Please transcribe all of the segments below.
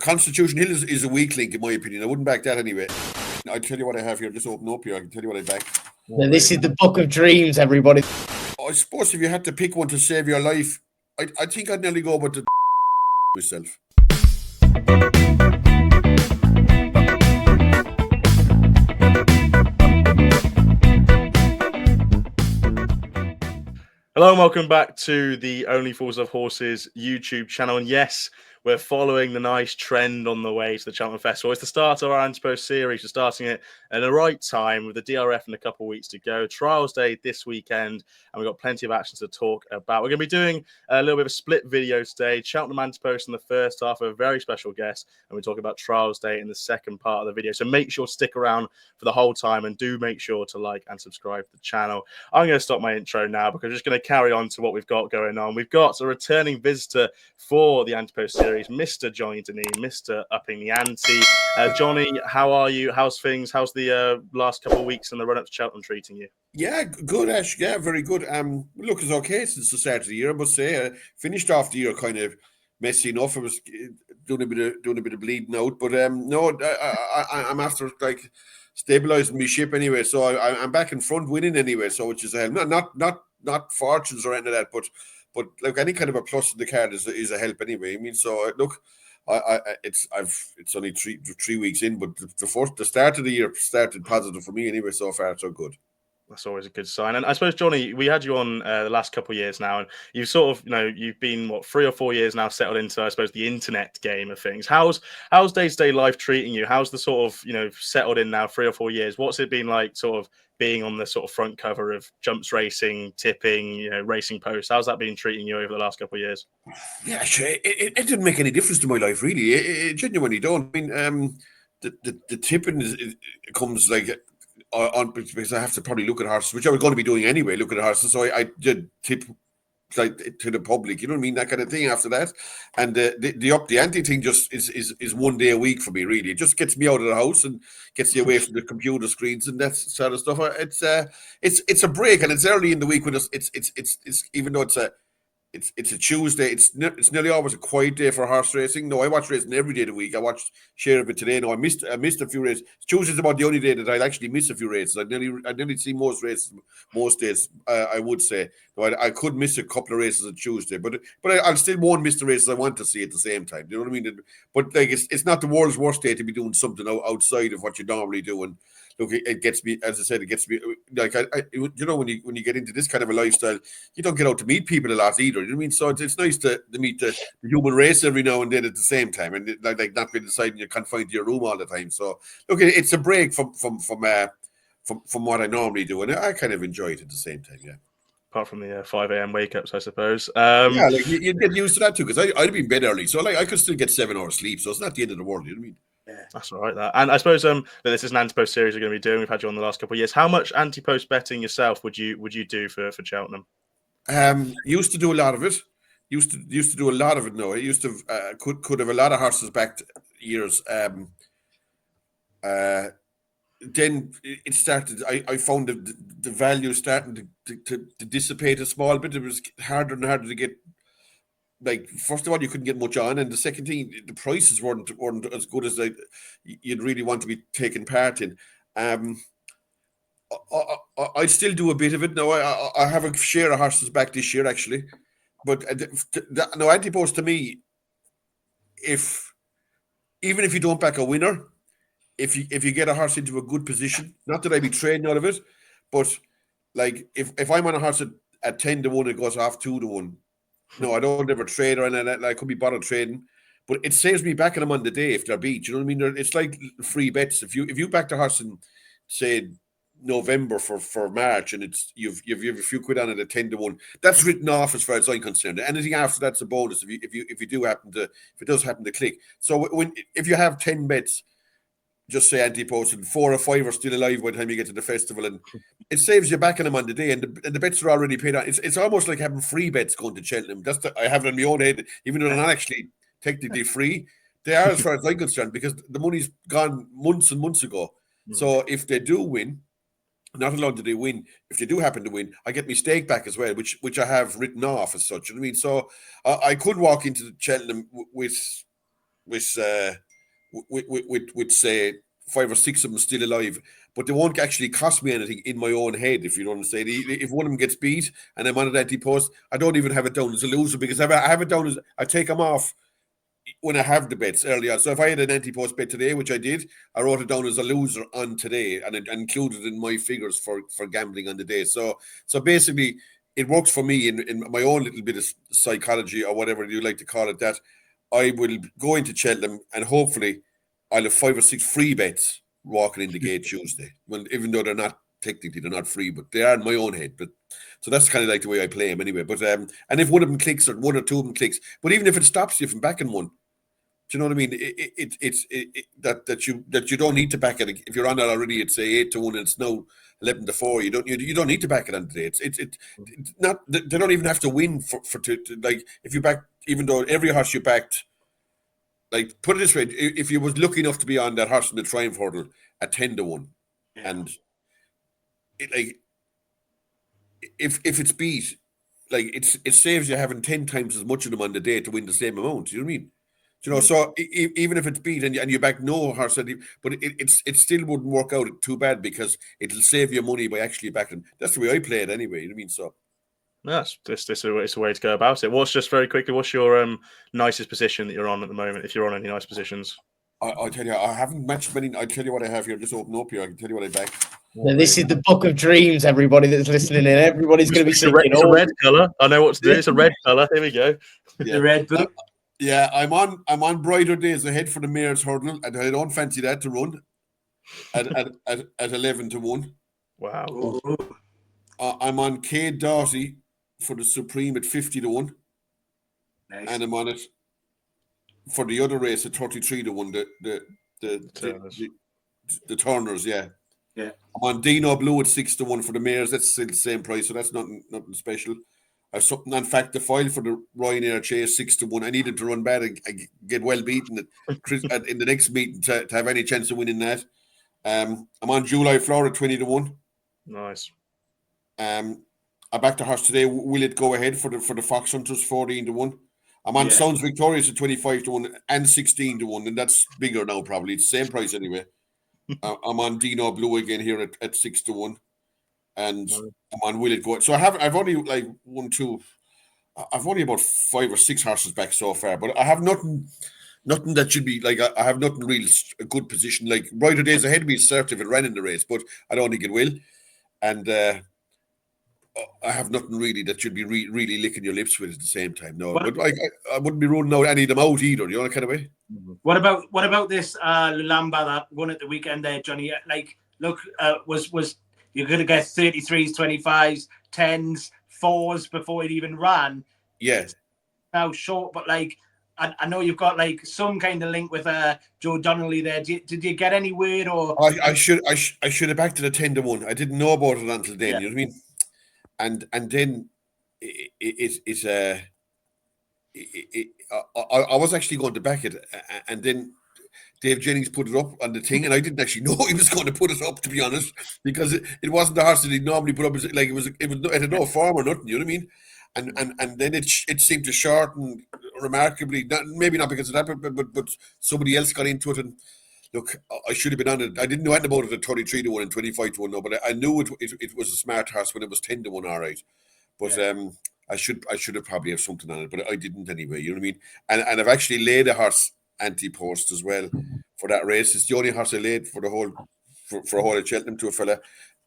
Constitution Hill is a weak link, in my opinion. I wouldn't back that anyway. I'll tell you what I have here. Just open up here. I can tell you what I back. Now, this is the book of dreams, everybody. I suppose if you had to pick one to save your life, I think I'd nearly go with the myself. Hello and welcome back to the Only Fools of Horses YouTube channel. And yes, we're following the nice trend on the way to the Cheltenham Festival. It's the start of our Ante-post series. We're starting it at the right time with the DRF in a couple of weeks to go. Trials Day this weekend, and we've got plenty of action to talk about. We're going to be doing a little bit of a split video today. Cheltenham Ante-post in the first half, a very special guest, and we're talking about Trials Day in the second part of the video. So make sure to stick around for the whole time, and do make sure to like and subscribe to the channel. I'm going to stop my intro now because we're just going to carry on to what we've got going on. We've got a returning visitor for the Ante-post series, Mr. Johnny Dineen, Mr. Upping the Ante. Johnny, how are you? How's things? How's the last couple of weeks in the run-up to Cheltenham treating you? Yeah, good, Ash. Yeah, very good. Look, it's okay since the start of the year. I must say, finished off the year kind of messy enough. I was doing a bit of bleeding out, but no, I'm after like stabilising my ship anyway. So I'm back in front, winning anyway. So which is a help. Not fortunes or anything like that, but like any kind of a plus in the card is a help anyway. I mean, so look, it's only three weeks in, but the start of the year started positive for me anyway. So far, so good. That's always a good sign. And I suppose, Johnny, we had you on the last couple of years now, and you've sort of, you've been 3 or 4 years now settled into, I suppose, the internet game of things. How's day-to-day life treating you? How's the sort of, settled in now 3 or 4 years? What's it been like, sort of being on the sort of front cover of Jumps Racing, Tipping, Racing Post? How's that been treating you over the last couple of years? Yeah, sure. It didn't make any difference to my life, really. It genuinely don't. I mean, the tipping comes like on because I have to probably look at horses, which I was going to be doing anyway. Look at horses, so I did tip like to the public, you know what I mean, that kind of thing. After that, and the up the ante thing just is 1 day a week for me. Really, it just gets me out of the house and gets you away from the computer screens and that sort of stuff. It's a break, and it's early in the week when it's even though it's a Tuesday. It's nearly always a quiet day for horse racing. No, I watch racing every day of the week. I watched share of it today. No, I missed a few races. Tuesday's about the only day that I'll actually miss a few races. I nearly see most races most days. I would say. No, I could miss a couple of races on Tuesday, but I'll still won't miss the races I want to see at the same time. You know what I mean? But like it's not the world's worst day to be doing something outside of what you normally do. And look, it gets me, as I said, it gets me like when you get into this kind of a lifestyle, you don't get out to meet people a lot either. You know what I mean? So it's nice to meet the human race every now and then at the same time, and like not being deciding you're confined to your room all the time. So look, it's a break from what I normally do, and I kind of enjoy it at the same time. Yeah. Apart from the 5 a.m. wake-ups, I suppose. Yeah, like you get used to that too, because I'd be in bed early, so like I could still get 7 hours sleep, so it's not the end of the world. You know what I mean? Yeah, that's all right. That, and I suppose this is an Ante-post series we're going to be doing. We've had you on the last couple of years. How much Ante-post betting yourself would you do for Cheltenham? Used to do a lot of it. Used to do a lot of it. No, I used to could have a lot of horses back years. Then it started. I found the value starting to dissipate a small bit. It was harder and harder to get. Like, first of all, you couldn't get much on, and the second thing, the prices weren't as good as you'd really want to be taking part in. I still do a bit of it now. I have a share of horses back this year actually, but no, Ante-post to me, even if you don't back a winner, if you get a horse into a good position, not that I'd be trading out of it, but like if I'm on a horse at 10 to 1, it goes off 2 to 1. No, I don't ever trade or anything. I could be bothered trading, but it saves me backing them on the day if they're beat. You know what I mean? It's like free bets. If you back the horse in, say, November for March, and you've a few quid on it at 10 to 1, that's written off as far as I'm concerned. Anything after that's a bonus if it does happen to click. So if you have 10 bets, just say Ante-post, and 4 or 5 are still alive by the time you get to the festival, and it saves you backing them on the day, and the bets are already paid on. It's almost like having free bets going to Cheltenham. I have it in my own head, even though they're not actually technically free. They are, as far as I'm concerned, because the money's gone months and months ago. So if they do win, not alone do they win, if they do happen to win, I get my stake back as well, which I have written off as such. You know what I mean? So I could walk into Cheltenham with with say 5 or 6 of them still alive, but they won't actually cost me anything in my own head, if you don't understand. If one of them gets beat and I'm on an Ante-post, I don't even have it down as a loser, because I have it down as I take them off when I have the bets early on. So if I had an Ante-post bet today, which I did, I wrote it down as a loser on today and included in my figures for gambling on the day. So basically, it works for me in my own little bit of psychology, or whatever you like to call it, that I will go into Cheltenham and hopefully I'll have 5 or 6 free bets walking in the gate Tuesday. Well, even though they're not free, but they are in my own head. But so that's kind of like the way I play them anyway. But and if one of them clicks, or 1 or 2 of them clicks, but even if it stops you from backing one, do you know what I mean? That you don't need to back it. If you're on that already, it's say 8-1 and it's now 11-4. You don't need to back it on today. It's not. They don't even have to win for to like, if you back, even though every horse you backed. Like, put it this way, if you was lucky enough to be on that horse in the Triumph Hurdle at 10-1, and like, if it's beat, like, it saves you having 10 times as much of them on the day to win the same amount. You know what I mean? You know, so even if it's beat and you back no horse, but it still wouldn't work out too bad, because it'll save you money by actually backing. That's the way I play it anyway. You know what I mean? So. That's it's a way to go about it. What's your nicest position that you're on at the moment, if you're on any nice positions? I'll tell you, I haven't matched many. I'll tell you what I have here. Just open up here. I can tell you what I back. Now, this is the book of dreams, everybody that's listening in. Everybody's going to be thinking, it's a red colour. I know what to do. It's a red colour. Here we go. Yeah. The red book. Yeah, I'm on brighter days ahead for the Mayor's Hurdle, and I don't fancy that to run at 11-1. Wow. I'm on Cade Doughty for the Supreme at 50-1. Nice. And I'm on it for the other race at 33-1. The Turners, yeah. Yeah. I'm on Dino Blue at 6-1 for the Mares. That's still the same price, so that's nothing special. I've something on Fact the File for the Ryanair Chase 6-1. I needed to run bad and get well beaten in the next meeting to have any chance of winning that. I'm on July Flower at 20-1. Nice. I backed the horse today. Will it go ahead for the Fox Hunters 14-1? I'm on Sounds Victorious at 25-1 and 16-1, and that's bigger now probably. It's the same price anyway. I'm on Dino Blue again here at 6-1, and I'm on Will It Go. So I've only like 1, 2. I've only about 5 or 6 horses back so far, but I have nothing that should be like, I have nothing real a good position. Like, brighter days ahead of me is certain if it ran in the race, but I don't think it will. And I have nothing really that should be really licking your lips with at the same time. No, but I wouldn't be ruling out any of them out either. You know, that kind of way. What about this Lulamba that won at the weekend there, Johnny? Like, look, was you're going to get 33s, 25s, 10s, 4s before it even ran? Yeah. Now short, but like, I know you've got like some kind of link with Joe Donnelly there. Did you get any word, or? I should have backed it at 10-1. I didn't know about it until then. You know what I mean? And then I was actually going to back it, and then Dave Jennings put it up on the thing, and I didn't actually know he was going to put it up, to be honest, because it wasn't the horse that he'd normally put up. It had no form or nothing. You know what I mean? And then it seemed to shorten remarkably. Maybe not because of that, but somebody else got into it. And look, I should have been on it. I didn't know anything about it at 33-1 and 25-1. No, but I knew it was a smart horse when it was 10-1. All right, but I should have probably have something on it, but I didn't anyway. You know what I mean? And I've actually laid a horse Ante-post as well for that race. It's the only horse I laid for the whole for a whole of Cheltenham to a fella.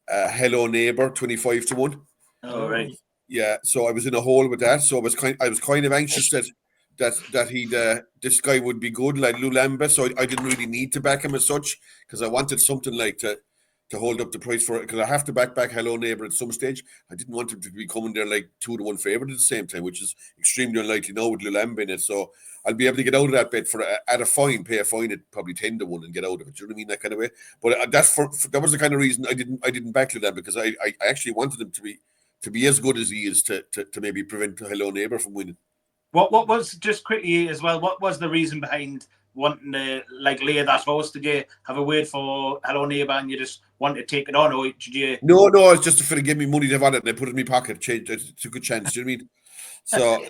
Hello Neighbour 25-1. All right. Yeah, so I was in a hole with that. So I was kind of anxious that he'd this guy would be good, like Lulamba. So I didn't really need to back him as such, because I wanted something like to hold up the price for it, because I have to back Hello Neighbour at some stage. I didn't want him to be coming there like 2-1 favourite at the same time, which is extremely unlikely now with Lulamba in it. So I'll be able to get out of that bet for at a fine, pay a fine at probably 10-1 and get out of it. Do you know what I mean? That kind of way. But that was the kind of reason I didn't back Lulamba, because I actually wanted him to be as good as he is to maybe prevent Hello Neighbour from winning. What was, just quickly as well, what was the reason behind wanting to like lay that horse? Did you have a word for Hello Neighbour and you just want to take it on, or did you? No, it's just for to give me money to have on it, and I put it in my pocket. It's a good chance. Do you know what I mean? So,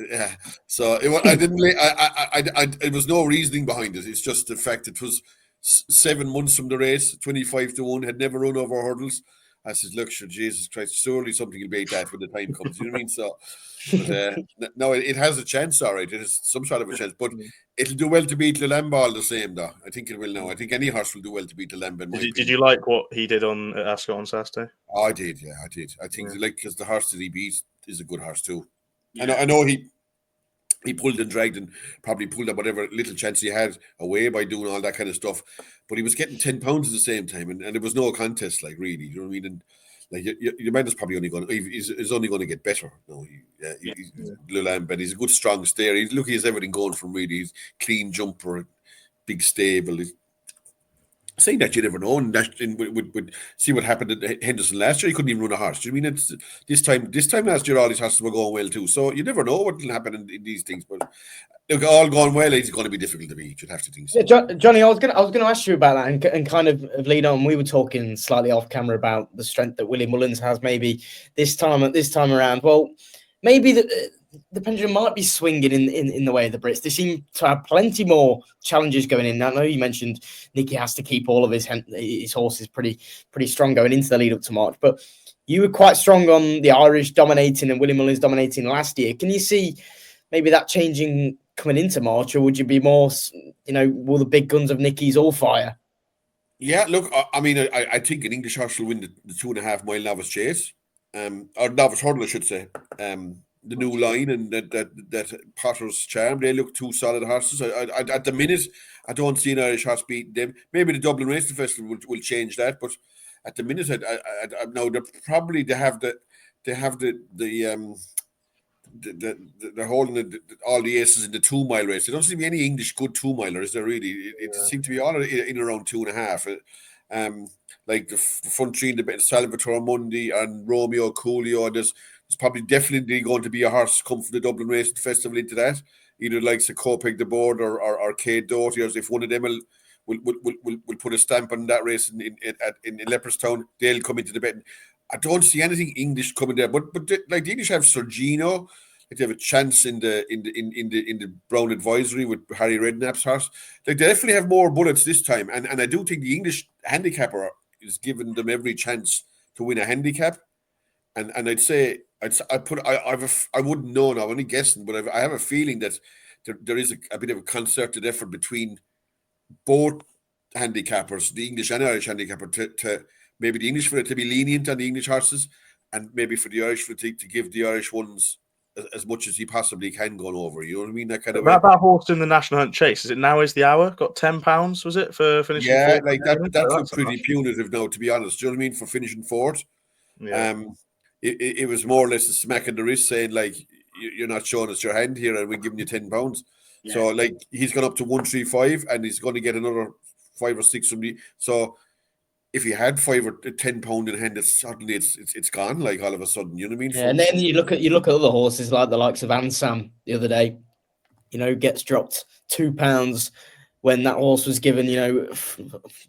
yeah. So I didn't. It was no reasoning behind it. It's just the fact it was 7 months from the race, 25-1, had never run over hurdles. I said, look, sure, Jesus Christ, surely something will beat that when the time comes. You know what I mean? So, but no, it has a chance, all right. It has some sort of a chance, but it'll do well to beat Lulamba all the same, though. I think it will now. I think any horse will do well to beat Lulamba, in my opinion. Did you like what he did on at Ascot on Saturday? Oh, I did, yeah, I did. I think because the horse that he beat is a good horse too. Yeah. I know he pulled and dragged and probably pulled up whatever little chance he had away by doing all that kind of stuff. But he was getting 10 pounds at the same time, and it was no contest, like, really. You know what I mean? And like your man is probably only going is only going to get better. No, he's Lulamb, but he's a good strong stayer. He has everything going from really. He's clean jumper, big stable. Saying that, you never know, and would see what happened at Henderson last year. He couldn't even run a horse. Do you mean it's this time last year all these horses were going well too? So you never know what will happen in these things. But look, all going well, it's going to be difficult to beat. You'd have to think so. Yeah, Johnny, I was gonna ask you about that and kind of lead on. We were talking slightly off camera about the strength that Willie Mullins has. Maybe this time around. Well, maybe the pendulum might be swinging in the way of the Brits. They seem to have plenty more challenges going in. I know you mentioned Nicky has to keep all of his horses pretty strong going into the lead up to March, but you were quite strong on the Irish dominating and Willie Mullins dominating last year. Can you see maybe that changing coming into March, or would you be more, will the big guns of Nicky's all fire? Yeah, look, I mean, I think an English horse will win the 2.5 mile novice chase, or novice hurdle, I should say. The new line and that Potter's Charm, they look 2 solid horses. At the minute, I don't see an Irish horse beating them. Maybe the Dublin Racing Festival will change that, but at the minute, no, they're holding all the aces in the 2 mile race. There don't seem to be any English good 2 miler, is there really? It seems to be all in around 2.5. Like the front three in the bit, Salvatore Mundi and Romeo Coolio. There's probably definitely going to be a horse come from the Dublin Racing Festival into that. Either like Copeg the Board or Cade Doherty, or if one of them will put a stamp on that race in Leopardstown, they'll come into the bet. I don't see anything English coming there, but like the English have Sergino, like they have a chance in the Brown Advisory with Harry Redknapp's horse. Like they definitely have more bullets this time, and I do think the English handicapper is giving them every chance to win a handicap. And I'd say I wouldn't know now, I'm only guessing, but I have a feeling that there is a bit of a concerted effort between both handicappers, the English and Irish handicapper, to maybe the English for it to be lenient on the English horses, and maybe for the Irish for to give the Irish ones as much as he possibly can going over. You know what I mean? That kind of that horse in the National Hunt Chase, is it Now Is the Hour? Got £10, was it, for finishing? Yeah, fourth? like that looks pretty punitive now, to be honest. Do you know what I mean? For finishing fourth. Yeah. It was more or less a smack in the wrist saying, like, you're not showing us your hand here and we're giving you £10. Yeah. So, like, he's gone up to 135 and he's going to get another 5 or 6 from me. So, if he had £5 or £10 in hand, suddenly it's gone, like, all of a sudden. You know what I mean? Yeah, and then you look at other horses like the likes of Ansam the other day. Gets dropped £2 when that horse was given,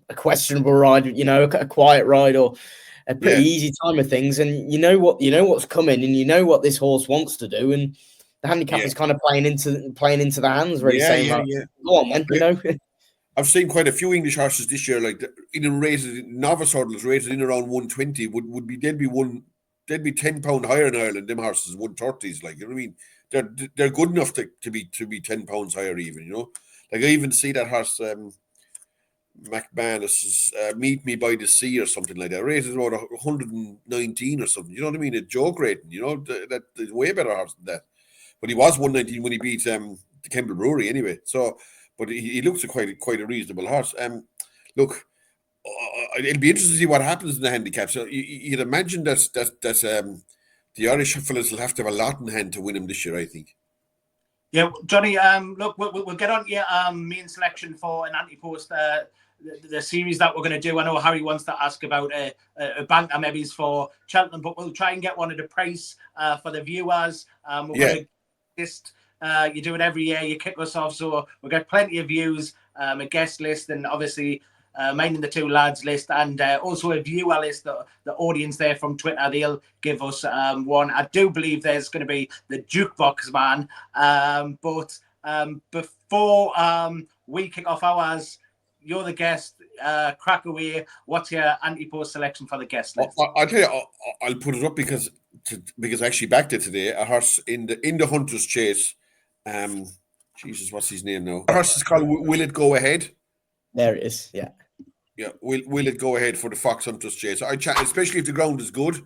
a questionable ride, a quiet ride or a pretty easy time of things, and what's coming, and what this horse wants to do, and the handicap is kind of playing into the hands, really saying, go on, then, I've seen quite a few English horses this year, like in rated novice hurdles rated in around 120 they'd be £10 higher in Ireland. Them horses 130s, like, you know what I mean? They're good enough to be £10 higher even, Like I even see that horse. McManus's Meet Me by the Sea or something like that, rated about 119 or something. You know what I mean? A joke rating. That is way better horse than that. But he was 119 when he beat the Kemble Brewery anyway. So, but he looks quite a reasonable horse. Look, it'll be interesting to see what happens in the handicap. So you'd imagine that the Irish fellas will have to have a lot in hand to win him this year, I think. Yeah, Johnny. Look, we'll get on to your main selection for an Ante-post. The series that we're going to do. I know Harry wants to ask about a banker maybe for Cheltenham, but we'll try and get one at a price for the viewers. We're going to list. You do it every year. You kick us off, so we'll get plenty of views, a guest list, and obviously mine and the two lads list, and also a viewer list. The audience there from Twitter, they'll give us one. I do believe there's going to be the jukebox man, but before we kick off ours, you're the guest. Crack away. What's your anti-post selection for the guest list? I'll tell you, I'll put it up because I actually backed it today. A horse in the Hunter's Chase. Jesus, what's his name now? A horse is called Will It Go Ahead? There it is. Yeah. Yeah, will it go ahead for the Fox Hunters Chase? Especially if the ground is good.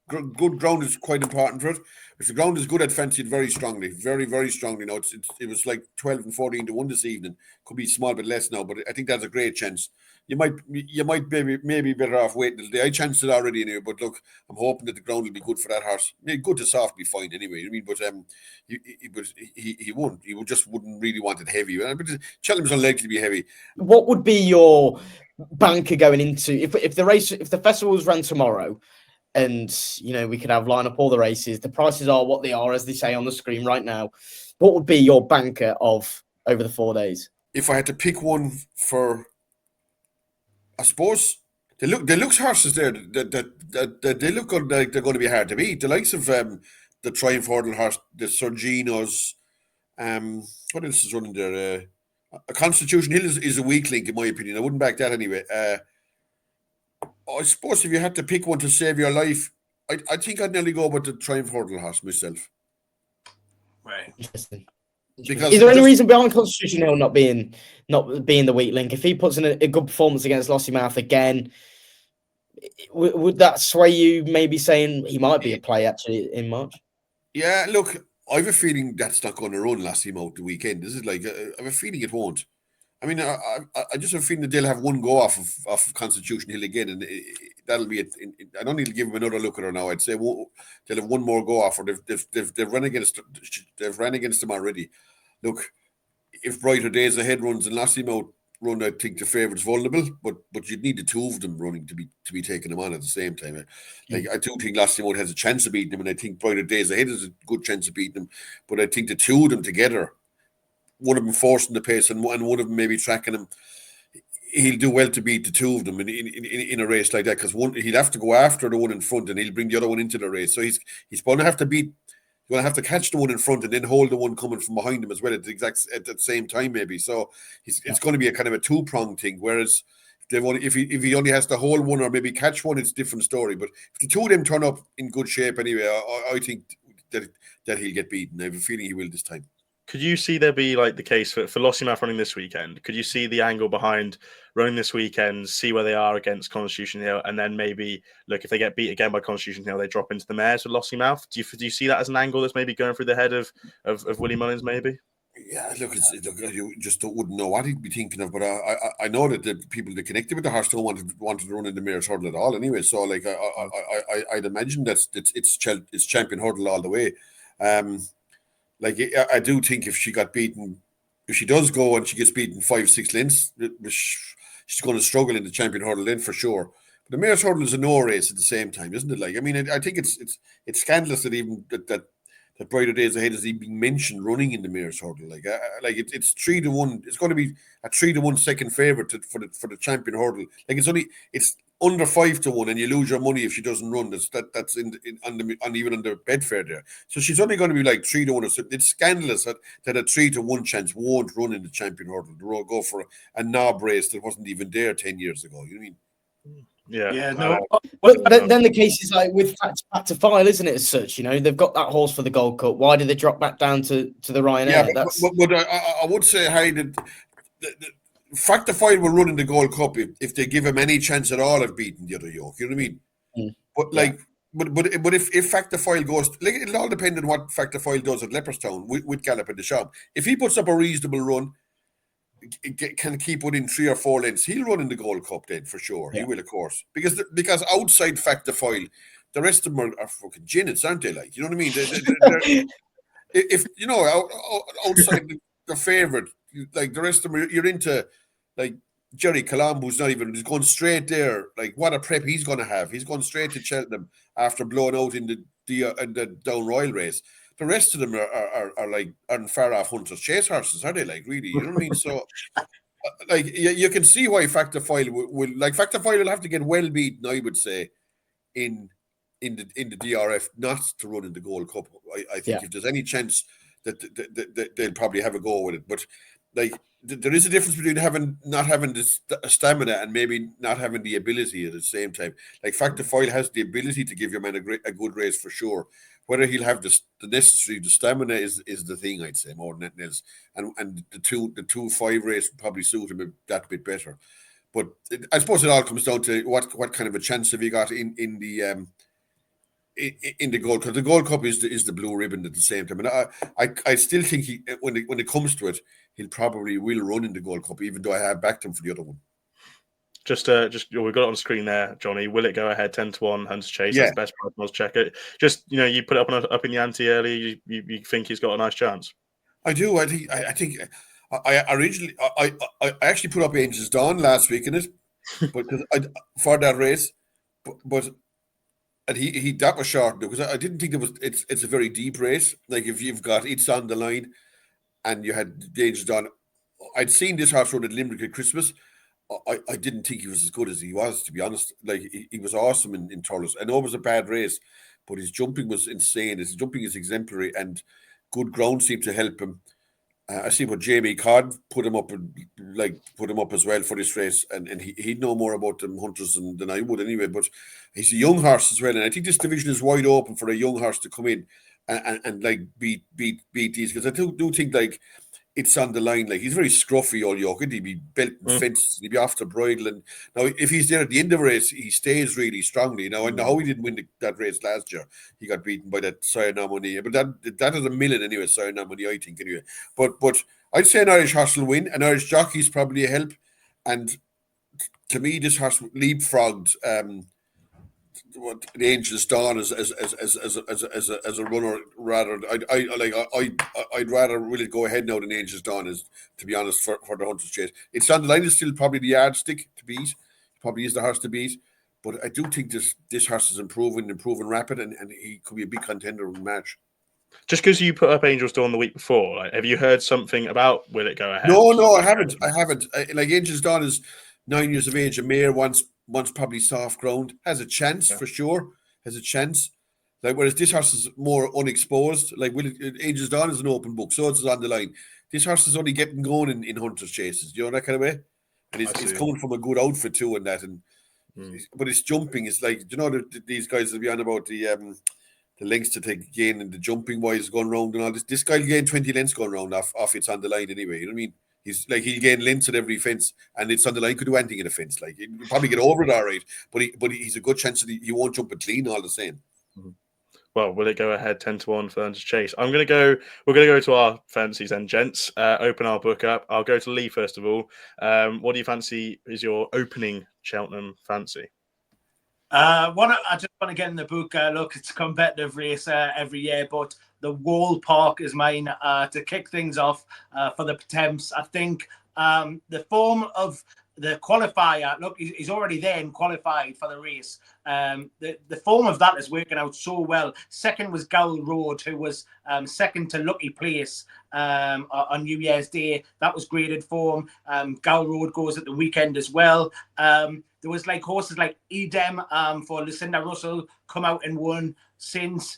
Good ground is quite important for it. If the ground is good, I'd fancy it very strongly, very, very strongly. Now it was like 12 and 14 to 1 this evening. Could be a small bit less now, but I think that's a great chance. You might maybe better off waiting till the day. I chanced it already in here, but look, I'm hoping that the ground will be good for that horse. Maybe good to soft be fine anyway. I mean, but he won't. He wouldn't really want it heavy. But Cheltenham's unlikely to be heavy. What would be your banker going into if the festivals ran tomorrow? And, we could have line up all the races. The prices are what they are, as they say on the screen right now. What would be your banker of over the 4 days? If I had to pick one for, I suppose, the looks horses there, that they look like they're going to be hard to beat. The likes of the Triumph Hurdle horse, the Sorginos, what else is running there? Constitution Hill is a weak link, in my opinion. I wouldn't back that anyway. I suppose if you had to pick one to save your life, I think I'd nearly go with the Triumph Hurdle horse myself. Right. Interesting. Because is there any reason behind Constitution Hill not being the weak link? If he puts in a good performance against Lossiemouth again, would that sway you maybe saying he might be a play actually in March? Yeah, look, I have a feeling that's not going to run Lossiemouth the weekend. This is like I have a feeling it won't. I mean, I just have a feeling that they'll have one go off of Constitution Hill again, and that'll be it. I don't need to give them another look at her now. I'd say they'll have one more go off, or they've run against them already. Look, if Brighter Days Ahead runs and Lossiemouth run, I think the favourite's vulnerable, but you'd need the two of them running to be taking them on at the same time. Like I do think Lossiemouth has a chance of beating them, and I think Brighter Days Ahead has a good chance of beating them. But I think the two of them together, one of them forcing the pace and one of them maybe tracking him, he'll do well to beat the two of them in a race like that, because he'll have to go after the one in front and he'll bring the other one into the race. So he's going to have to beat. You're going to have to catch the one in front and then hold the one coming from behind him as well at the same time, maybe. So it's going to be a kind of a two-pronged thing. Whereas if he only has to hold one or maybe catch one, it's a different story. But if the two of them turn up in good shape anyway, I think that he'll get beaten. I have a feeling he will this time. Could you see there be like the case for Lossiemouth running this weekend? Could you see the angle behind running this weekend, see where they are against Constitution Hill, and then maybe look, if they get beat again by Constitution Hill, they drop into the mares with Lossiemouth? Do you see that as an angle that's maybe going through the head of Willie Mullins maybe? Yeah, look, you just wouldn't know what he'd be thinking of, but I know that the people that connected with the horse don't want to run in the mare's hurdle at all anyway. So like I'd imagine that it's champion hurdle all the way. Like I do think if she does go and she gets beaten 5-6 lengths, she's going to struggle in the champion hurdle then for sure. But the mare's hurdle is a no race at the same time, isn't it? Like, I mean, I think it's scandalous that even that Brighter Days Ahead is even being mentioned running in the mare's hurdle. Like it's 3-1. It's going to be a 3-1 second favourite for the champion hurdle. Like it's under 5-1, and you lose your money if she doesn't run. That's even on the Betfair there. So she's only going to be like 3-1. So it's scandalous that a 3-1 chance won't run in the champion hurdle. They'll go for a knob race that wasn't even there 10 years ago. You know what I mean? Yeah. No. But then the case is like with Fact to File, isn't it? As such, they've got that horse for the Gold Cup. Why did they drop back down to the Ryanair? Yeah, but I would say, Harry, that Fact to File will run in the Gold Cup if they give him any chance at all of beating the other yoke. You know what I mean? But if Fact to File goes, like, it'll all depend on what Fact to File does at Leopardstown with Gallop in the shop. If he puts up a reasonable run, can keep within 3 or 4 lengths, he'll run in the Gold Cup then for sure. He will, of course, because outside Fact to File, the rest of them are fucking ginnets, aren't they? Like, you know what I mean? They're, if outside the favourite, like the rest of them, you're into like Jerry Colombo's he's going straight there. Like, what a prep he's going to have. He's going straight to Cheltenham after blowing out in the Down Royal race. The rest of them are far off Hunter's Chase horses, are they? Like, really, you know what I mean? So like you can see why Factor File will Factor File will have to get well beaten, I would say, in the DRF not to run in the Gold Cup. I think if there's any chance that they'll probably have a go with it, but like there is a difference between not having this stamina and maybe not having the ability at the same time. Like Factor File has the ability to give your man a good race for sure. Whether he'll have the stamina is the thing, I'd say, more than anything else. And the 2-5 race would probably suit him that bit better. But I suppose it all comes down to what kind of a chance have you got in the Gold Cup. The Gold Cup is the blue ribbon at the same time, and I still think when it comes to it, he'll probably will run in the Gold Cup, even though I have backed him for the other one. Just we've got it on the screen there, Johnny. Will it go ahead 10-1 Hunter's Chase? Yeah. That's the best price. I'll check it. Just you put it up in the ante earlier. You think he's got a nice chance? I do. I think I originally I actually put up Angel's Dawn last week in it, because for that race, but. And he that was short because I didn't think it's a very deep race. Like if you've got It's on the Line and you had Angel's Dawn, I'd seen this horse run at Limerick at Christmas. I didn't think he was as good as he was, to be honest. Like he was awesome in Thurles. I know it was a bad race, but his jumping was insane. His jumping is exemplary, and good ground seemed to help him. I see what Jamie Codd put him up as well for this race, and he'd know more about them hunters than I would anyway. But he's a young horse as well, and I think this division is wide open for a young horse to come in and like beat these, because I do think like It's on the Line. Like he's very scruffy, all yoke. He'd be belting fences, he'd be off the bridle. And now, if he's there at the end of the race, he stays really strongly. Now, I know how he didn't win that race last year. He got beaten by that Cyanamony, but that is a million anyway. Cyanamony, I think, anyway. But I'd say an Irish horse will win. An Irish jockey's probably a help. And to me, this horse leapfrogged the Angel's Dawn as a runner. Rather, I'd rather really go ahead now than Angel's Dawn is, to be honest, for the Hunter's Chase. It's on the Line is still probably the yardstick to beat. Probably is the horse to beat. But I do think this horse is improving rapid, and he could be a big contender in the match. Just because you put up Angel's Dawn the week before, like, have you heard something about will it go ahead? No, I haven't. Like Angel's Dawn is 9 years of age, a mare, once probably soft ground, has a chance for sure. Has a chance. Like whereas this horse is more unexposed. Like Angel's Dawn is an open book, so it's on the line. This horse is only getting going in Hunter's Chases, you know, that kind of way. And it's coming from a good outfit too, and that. And but it's jumping. It's like, you know, these guys will be on about the lengths to take gain and the jumping wise going round and all this. This guy will gain 20 lengths going round off It's on the Line anyway. You know what I mean? He'll gain lengths at every fence, and It's on the Line could do anything in a fence. Like he'll probably get over it all right, but he's a good chance that he won't jump it clean all the same. Well, will it go ahead 10-1 for Hunter's Chase? We're going to go to our fancies then, gents. Open our book up. I'll go to Lee first of all. What do you fancy is your opening Cheltenham fancy? I just want to get in the book. Look, it's a competitive race every year, but the Wall Park is mine to kick things off for the attempts. I think the form of the qualifier, look, he's already there and qualified for the race. The form of that is working out so well. Second was Gowl Road, who was second to Lucky Place on New Year's Day. That was graded form. Gowl Road goes at the weekend as well. There was like horses like Edem for Lucinda Russell come out and won since.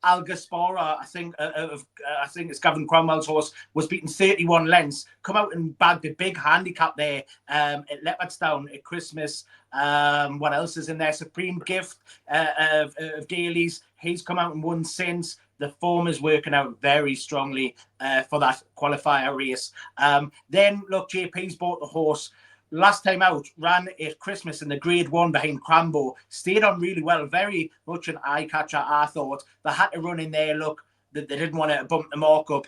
Algaspora, I think it's Gavin Cromwell's horse, was beaten 31 lengths, come out and bagged a big handicap there at Leopardstown at Christmas. What else is in there? Supreme Gift of Daly's. He's come out and won since. The form is working out very strongly for that qualifier race. Then, look, JP's bought the horse. Last time out, ran at Christmas in the Grade 1 behind Crambo. Stayed on really well. Very much an eye-catcher, I thought. They had to run in there. Look, they didn't want to bump the mark up.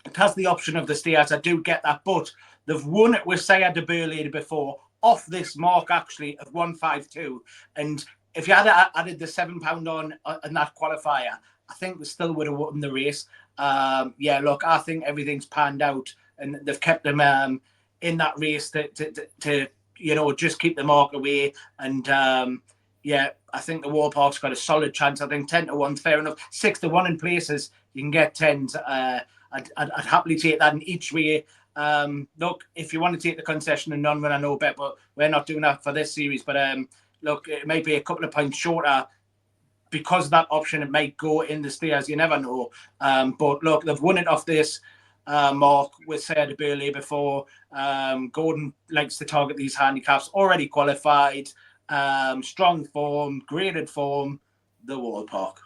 It has the option of the stairs. I do get that. But they've won it with Sire de Burlady before, off this mark, actually, of 152. And if you had added the £7 on that qualifier, I think they still would have won the race. Look, I think everything's panned out. And they've kept them... in that race to you know, just keep the mark away. And I think the Wall Park's got a solid chance. I think 10-1, fair enough. 6-1 in places, you can get 10s. I'd happily take that in each way. Look, if you want to take the concession and non-run, I know bet, but we're not doing that for this series. But look, it may be a couple of points shorter because of that option. It might go in the stairs. You never know. But look, they've won it off this mark with Sarah Burley before. Gordon likes to target these handicaps. Already qualified, strong form, graded form. The Wall Park.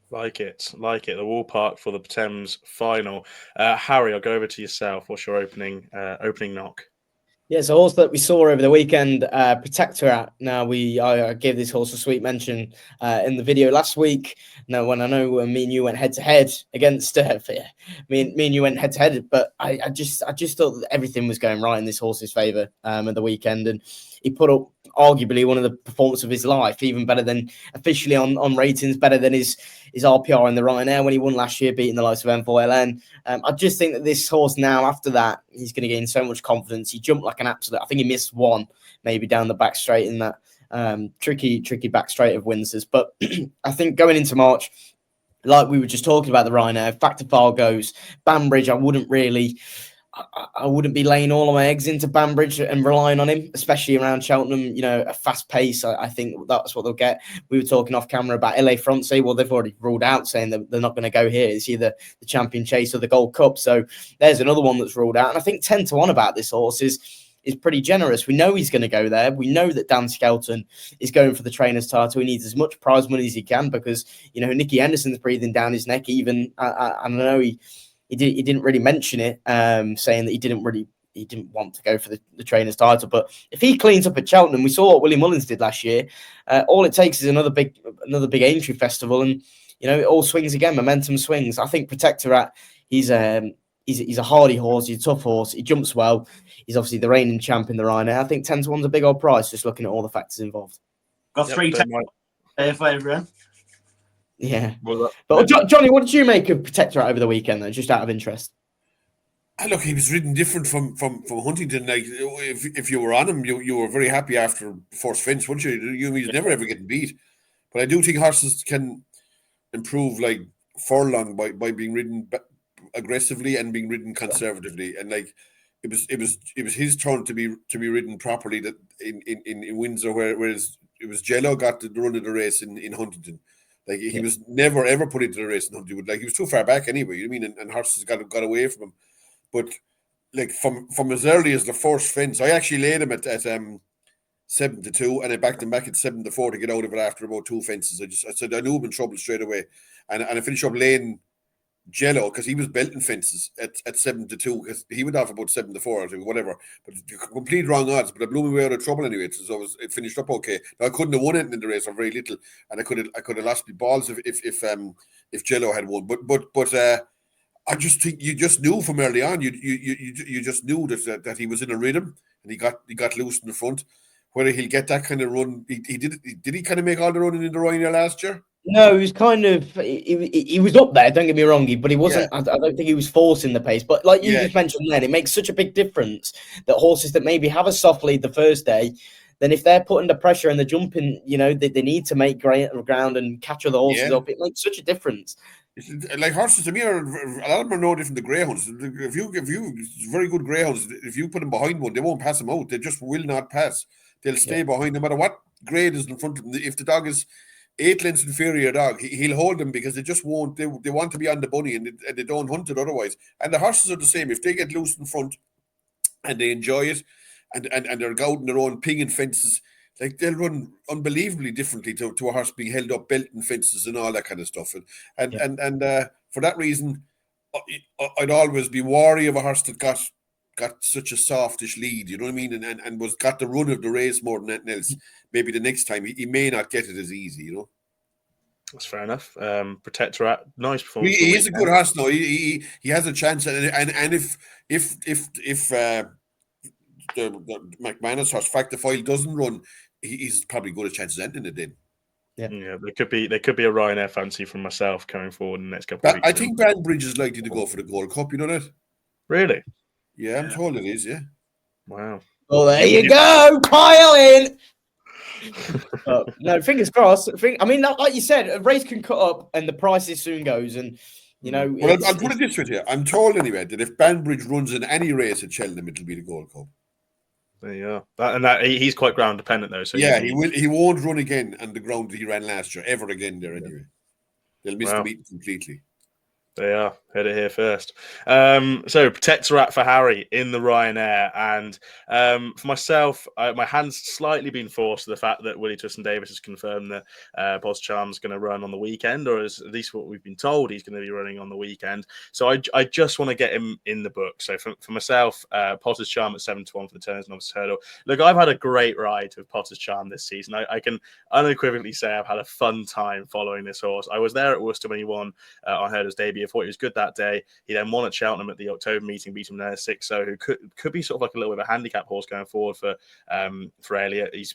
Like it. The Wall Park for the Thames final. Harry, I'll go over to yourself. What's your opening knock? Yeah, so horse that we saw over the weekend, Protectorat. Now I gave this horse a sweet mention in the video last week. Now, when me and you went head to head against me and you went head to head, but I just thought that everything was going right in this horse's favour at the weekend, and he put up arguably one of the performances of his life, even better than officially on ratings, better than his RPR in the Ryanair when he won last year, beating the likes of M4LN. I just think that this horse now, after that, he's going to gain so much confidence. He jumped like an absolute. I think he missed one, maybe down the back straight in that tricky back straight of Windsor's. But I think going into March, like we were just talking about the Ryanair, Factor Fargo's, Banbridge, I wouldn't be laying all of my eggs into Banbridge and relying on him, especially around Cheltenham. You know, a fast pace. I think that's what they'll get. We were talking off camera about LA Francais. Well, they've already ruled out, saying that they're not going to go here. It's either the Champion Chase or the Gold Cup. So there's another one that's ruled out. And I think 10-1 about this horse is pretty generous. We know he's going to go there. We know that Dan Skelton is going for the trainer's title. He needs as much prize money as he can because, you know, Nicky Henderson's breathing down his neck. Even I know he didn't really mention it, saying that he didn't want to go for the trainer's title. But if he cleans up at Cheltenham, we saw what Willie Mullins did last year. All it takes is another big entry festival, and you know it all swings again. Momentum swings. I think Protectorat. He's a hardy horse. He's a tough horse. He jumps well. He's obviously the reigning champ in the Ryanair. I think 10-1's a big old price. Just looking at all the factors involved. Got three for everyone. Yeah. But Johnny, what did you make of Protectorat over the weekend, though, just out of interest? Look, he was ridden different from Huntington. Like, if you were on him, you were very happy after first fence, wouldn't you? He's never ever getting beat. But I do think horses can improve like furlong by being ridden aggressively and being ridden conservatively. And like it was his turn to be ridden properly that in Windsor, whereas it was Jello got the run of the race in Huntington. Like he was never ever put into the race in Huntington. Like he was too far back anyway. You know what I mean? And horses got away from him. But like from as early as the first fence, I actually laid him at 7-2, and I backed him back at 7-4 to get out of it after about two fences. I said I knew him in trouble straight away, and I finished up laying Jello because he was belting fences at 7-2 because he went off about 7-4 or whatever. But complete wrong odds. But I blew me way out of trouble anyway. So it finished up okay. Now I couldn't have won anything in the race or very little, and I could have lost my balls if Jello had won. But I just think you just knew from early on. You just knew that he was in a rhythm and he got loose in the front. Whether he'll get that kind of run, did he kind of make all the running in the Ryanair last year? No, he was kind of he was up there. Don't get me wrong, but he wasn't. Yeah. I don't think he was forcing the pace. But like you just mentioned, then it makes such a big difference that horses that maybe have a soft lead the first day, then if they're putting the pressure and the jumping, you know, they need to make ground and catch other horses up. It makes such a difference. Like horses to me are a lot of them are no different to greyhounds. If you very good greyhounds, if you put them behind one, they won't pass them out. They just will not pass. They'll stay behind no matter what grade is in front of them. If the dog is 8 lengths inferior dog, he'll hold them because they just won't. They want to be on the bunny and they don't hunt it otherwise. And the horses are the same. If they get loose in front and they enjoy it, and they're gouting their own pinging fences, like they'll run unbelievably differently to a horse being held up belting fences and all that kind of stuff. And for that reason, I'd always be wary of a horse that got such a softish lead, you know what I mean, and got the run of the race more than anything else. Maybe the next time he may not get it as easy, you know. That's fair enough. Protectorat, nice performance. He is a good horse now. He has a chance, and if the McManus horse Factor File doesn't run, he's probably got a chance of ending it then. Yeah, there could be a Ryanair fancy from myself coming forward in the next couple of weeks. I think Banbridge is likely to go for the Gold Cup. You know that? Really? Yeah, I'm told it is. Yeah. Wow. Well, there you go. Pile in. No, fingers crossed. I mean, like you said, a race can cut up and the prices soon goes. And You know, Well, I'll put it this way to you. I'm told anyway that if Banbridge runs in any race at Cheltenham, it'll be the Gold Cup. There you are. He's quite ground dependent though. So yeah, he won't run again on the ground that he ran last year, ever again there anyway. They'll miss the meeting completely. They are. Heard it here first. So Protectorate for Harry in the Ryanair. And for myself, my hand's slightly been forced to the fact that Willie Twiston-Davies has confirmed that Pozzecharm's going to run on the weekend, or at least what we've been told he's going to be running on the weekend. So I just want to get him in the book. So for myself, Pozzecharm at 7-1 for the Turners Novices Hurdle. Look, I've had a great ride with Pozzecharm this season. I can unequivocally say I've had a fun time following this horse. I was there at Worcester when he won on Hurdle's debut. I thought he was good that day. He then won at Cheltenham at the October meeting, beat him there 6. So who could be sort of like a little bit of a handicap horse going forward for Elliott. He's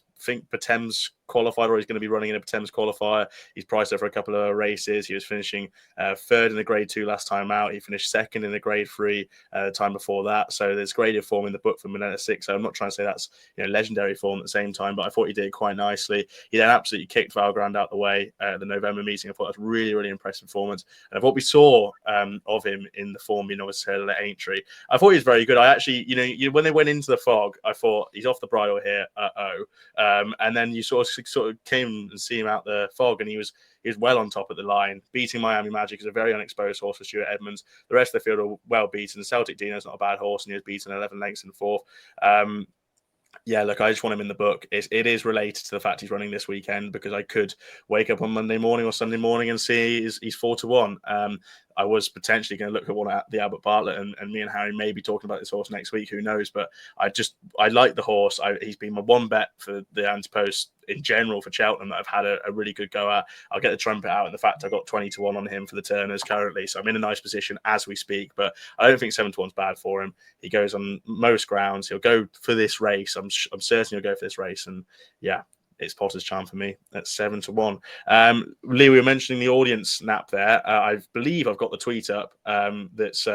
Thames qualified, or he's going to be running in a Thames qualifier. He's priced over a couple of races. He was finishing third in the Grade 2 last time out. He finished second in the Grade 3 the time before that. So there's graded form in the book for Minetta 6. So I'm not trying to say that's legendary form at the same time, but I thought he did quite nicely. He then absolutely kicked Valgrand out the way at the November meeting. I thought that was really, really impressive performance. And of what we saw of him in the form, Novices Hurdle at Aintree, I thought he was very good. I actually, when they went into the fog, I thought he's off the bridle here. And then you sort of came and see him out the fog, and he was well on top of the line, beating Miami Magic, is a very unexposed horse for Stuart Edmonds. The rest of the field are well beaten. Celtic Dino's not a bad horse, and he was beaten 11 lengths in fourth. Yeah, look, I just want him in the book. It is related to the fact he's running this weekend, because I could wake up on Monday morning or Sunday morning and see he's 4-1. I was potentially going to look at one at the Albert Bartlett, and me and Harry may be talking about this horse next week. Who knows? But I like the horse. He's been my one bet for the Ante-post in general for Cheltenham that I've had a really good go at. I'll get the trumpet out, and the fact I got 20-1 on him for the Turners currently, so I'm in a nice position as we speak. But I don't think 7-1's bad for him. He goes on most grounds. He'll go for this race. I'm certain he'll go for this race, and yeah. It's Potter's Charm for me at 7-1. Lee, we were mentioning the audience snap there. I believe I've got the tweet up that's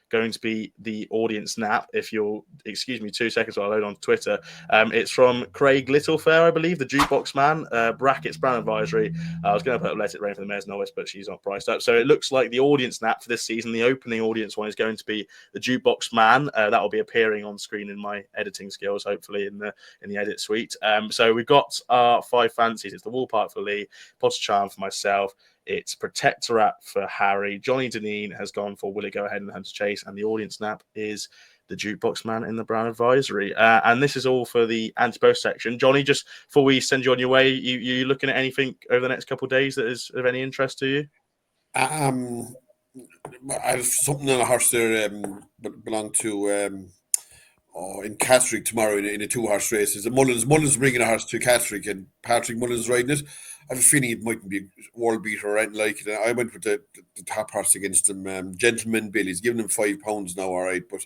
going to be the audience snap. If you'll excuse me 2 seconds while I load on Twitter. It's from Craig Littlefair, I believe, the jukebox man, brackets Brown Advisory. I was going to put Let It Rain for the Mayor's Novice, but she's not priced up. So it looks like the audience snap for this season, the opening audience one, is going to be the jukebox man. That will be appearing on screen in my editing skills, hopefully in the edit suite. So we've got our 5 fancies. It's the Woolpark for Lee, Potter's Charm for myself. It's Protectorate for Harry. Johnny Dineen has gone for Will It Go Ahead and Hunter Chase, and the audience snap is the jukebox man in the Brown Advisory. And this is all for the Ante-post section. Johnny, just before we send you on your way, you looking at anything over the next couple of days that is of any interest to you? I have something on a horse there belong to in Catterick tomorrow in a 2-horse race. Is Mullins bringing a horse to Catterick, and Patrick Mullins riding it. I have a feeling it mightn't be a world beater or anything like it. I went with the top horse against him, Gentleman Bill. He's giving him £5 now, all right, but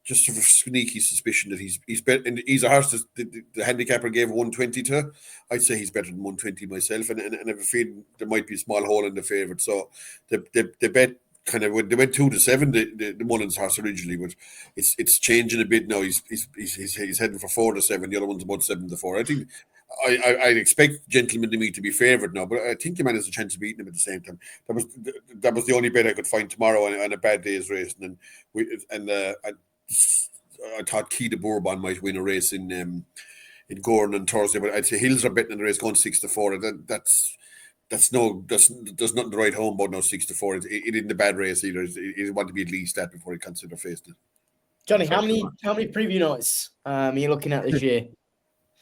just sort of sneaky suspicion that he's better. And he's a horse that the handicapper gave 120 to. I'd say he's better than 120 myself, and I have a feeling there might be a small hole in the favourite. So the bet kind of they went 2-7 the Mullins horse originally, but it's changing a bit now. He's heading for 4-7. The other one's about 7-4. I think I'd expect Gentleman to me to be favoured now, but I think the man has a chance of beating him at the same time. That was the only bet I could find tomorrow on a bad day's race, and I thought Key de Bourbon might win a race in Gordon on Thursday, but I'd say Hills are betting on the race going 6-4. There's nothing to write home about now. 6-4. It isn't a bad race either. It want to be at least that before he consider facing it. Johnny, how many preview nights are you looking at this year?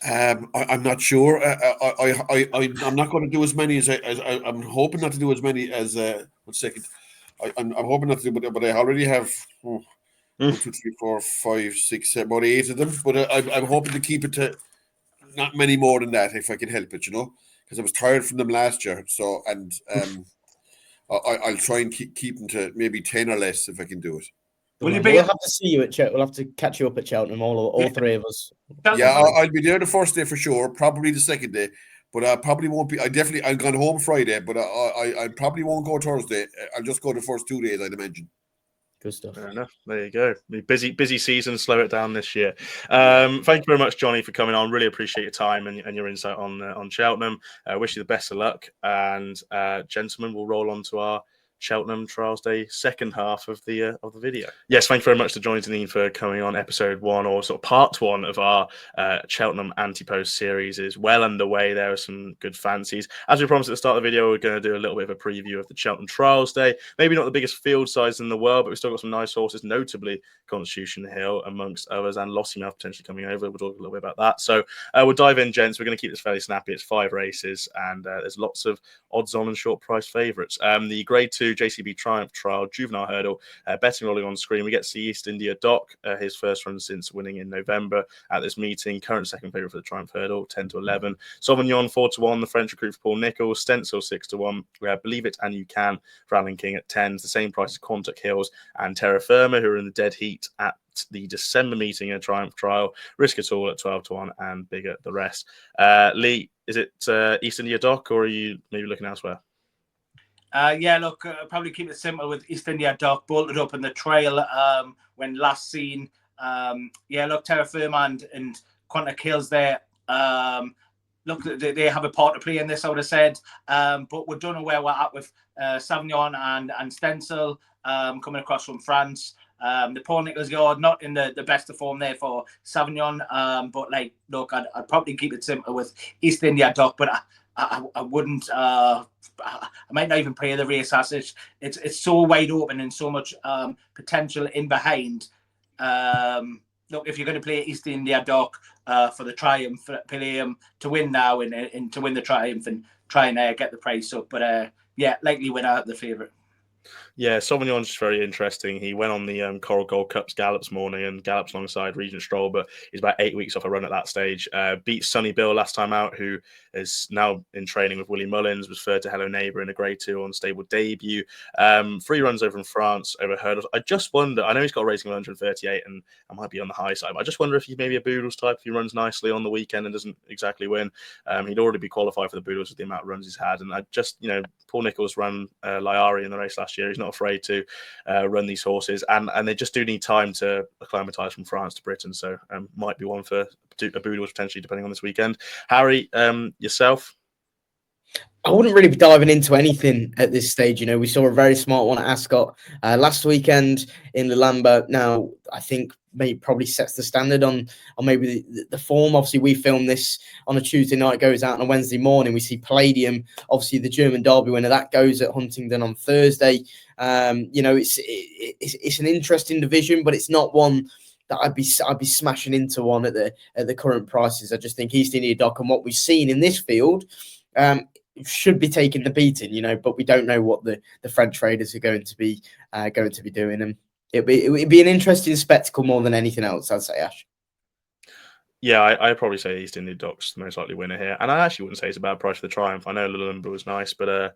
I'm not sure. I'm not going to do as many as I'm hoping not to do as many as 1 second. I'm hoping not to do, but I already have 1, 2, 3, 4, 5, 6, about 8 of them. But I'm hoping to keep it to not many more than that if I can help it, because I was tired from them last year. So I'll try and keep them to maybe 10 or less if I can do it. We'll have to see you at Cheltenham. We'll have to catch you up at Cheltenham, all 3 of us. Yeah, I'll be there the first day for sure. Probably the second day, but I probably won't be. I'm going home Friday, but I probably won't go Thursday. I'll just go the first 2 days, I'd imagine. Good stuff. Fair enough. There you go. Busy season. Slow it down this year. Thank you very much, Johnny, for coming on. Really appreciate your time and your insight on Cheltenham. Wish you the best of luck. And gentlemen, we'll roll on to our Cheltenham Trials Day second half of the video. Yes, thank you very much to join Dineen for coming on. Episode 1, or sort of part 1 of our Cheltenham Ante-post series is well underway. There are some good fancies. As we promised at the start of the video, we're going to do a little bit of a preview of the Cheltenham Trials Day. Maybe not the biggest field size in the world, but we've still got some nice horses, notably Constitution Hill amongst others, and Lossiemouth potentially coming over. We'll talk a little bit about that. So we'll dive in, gents. We're going to keep this fairly snappy. It's 5 races, and there's lots of odds on and short price favourites. The Grade 2 JCB Triumph Trial Juvenile Hurdle, betting rolling on screen. We get to see East India Doc, his first run since winning in November at this meeting. Current second favourite for the Triumph Hurdle, 10-11. Sauvignon 4-1, the French recruit for Paul Nicholls. Stencil 6-1. Believe It and You Can for Alan King at 10s. The same price as Quantock Hills and Terra Firma, who are in the dead heat at the December meeting in a Triumph Trial. Risk It All at 12-1 and bigger the rest. Lee, is it East India Doc, or are you maybe looking elsewhere? Yeah, look, probably keep it simple with East India Doc, bolted up in the trail when last seen. Yeah, look, Terra Firma and Quantock Hills there. Look, they have a part to play in this, I would have said. But we don't know where we're at with Sauvignon and Stencil coming across from France. The Paul Nicholls yard, not in the best of form there for Sauvignon. But, like, look, I'd probably keep it simple with East India Doc, but I wouldn't. I might not even play the race as such. It's so wide open and so much potential in behind. Look, if you're going to play East India Doc for the Triumph, play him to win now and to win the Triumph and try and get the price up. But yeah, likely winner, the favourite. Yeah, Sauvignon's just very interesting. He went on the Coral Gold Cups gallops morning and gallops alongside Regent Stroll, but he's about 8 weeks off a run at that stage. Beat Sonny Bill last time out, who is now in training with Willie Mullins, was third to Hello Neighbour in a Grade 2 on stable debut. 3 runs over in France, over hurdles. I just wonder, I know he's got a rating of 138 and I might be on the high side, but I just wonder if he's maybe a Boodles type, if he runs nicely on the weekend and doesn't exactly win. He'd already be qualified for the Boodles with the amount of runs he's had. And I just, Paul Nicholls ran Lyari in the race last year. He's not afraid to run these horses, and they just do need time to acclimatise from France to Britain. So might be one for a Boodles potentially, depending on this weekend. Harry, yourself? I wouldn't really be diving into anything at this stage. We saw a very smart one at Ascot last weekend in the Lambert. Now, I think maybe probably sets the standard on maybe the form. Obviously, we film this on a Tuesday night, goes out on a Wednesday morning. We see Palladium, obviously the German Derby winner, that goes at Huntingdon on Thursday. It's an interesting division, but it's not one that I'd be smashing into one at the current prices. I just think East India Doc and what we've seen in this field should be taking the beating, but we don't know what the French traders are going to be doing, and it'd be an interesting spectacle more than anything else, I'd say, Ash. Yeah, I'd probably say East India Doc's the most likely winner here, and I actually wouldn't say it's a bad price for the Triumph. I know Lumber was nice, but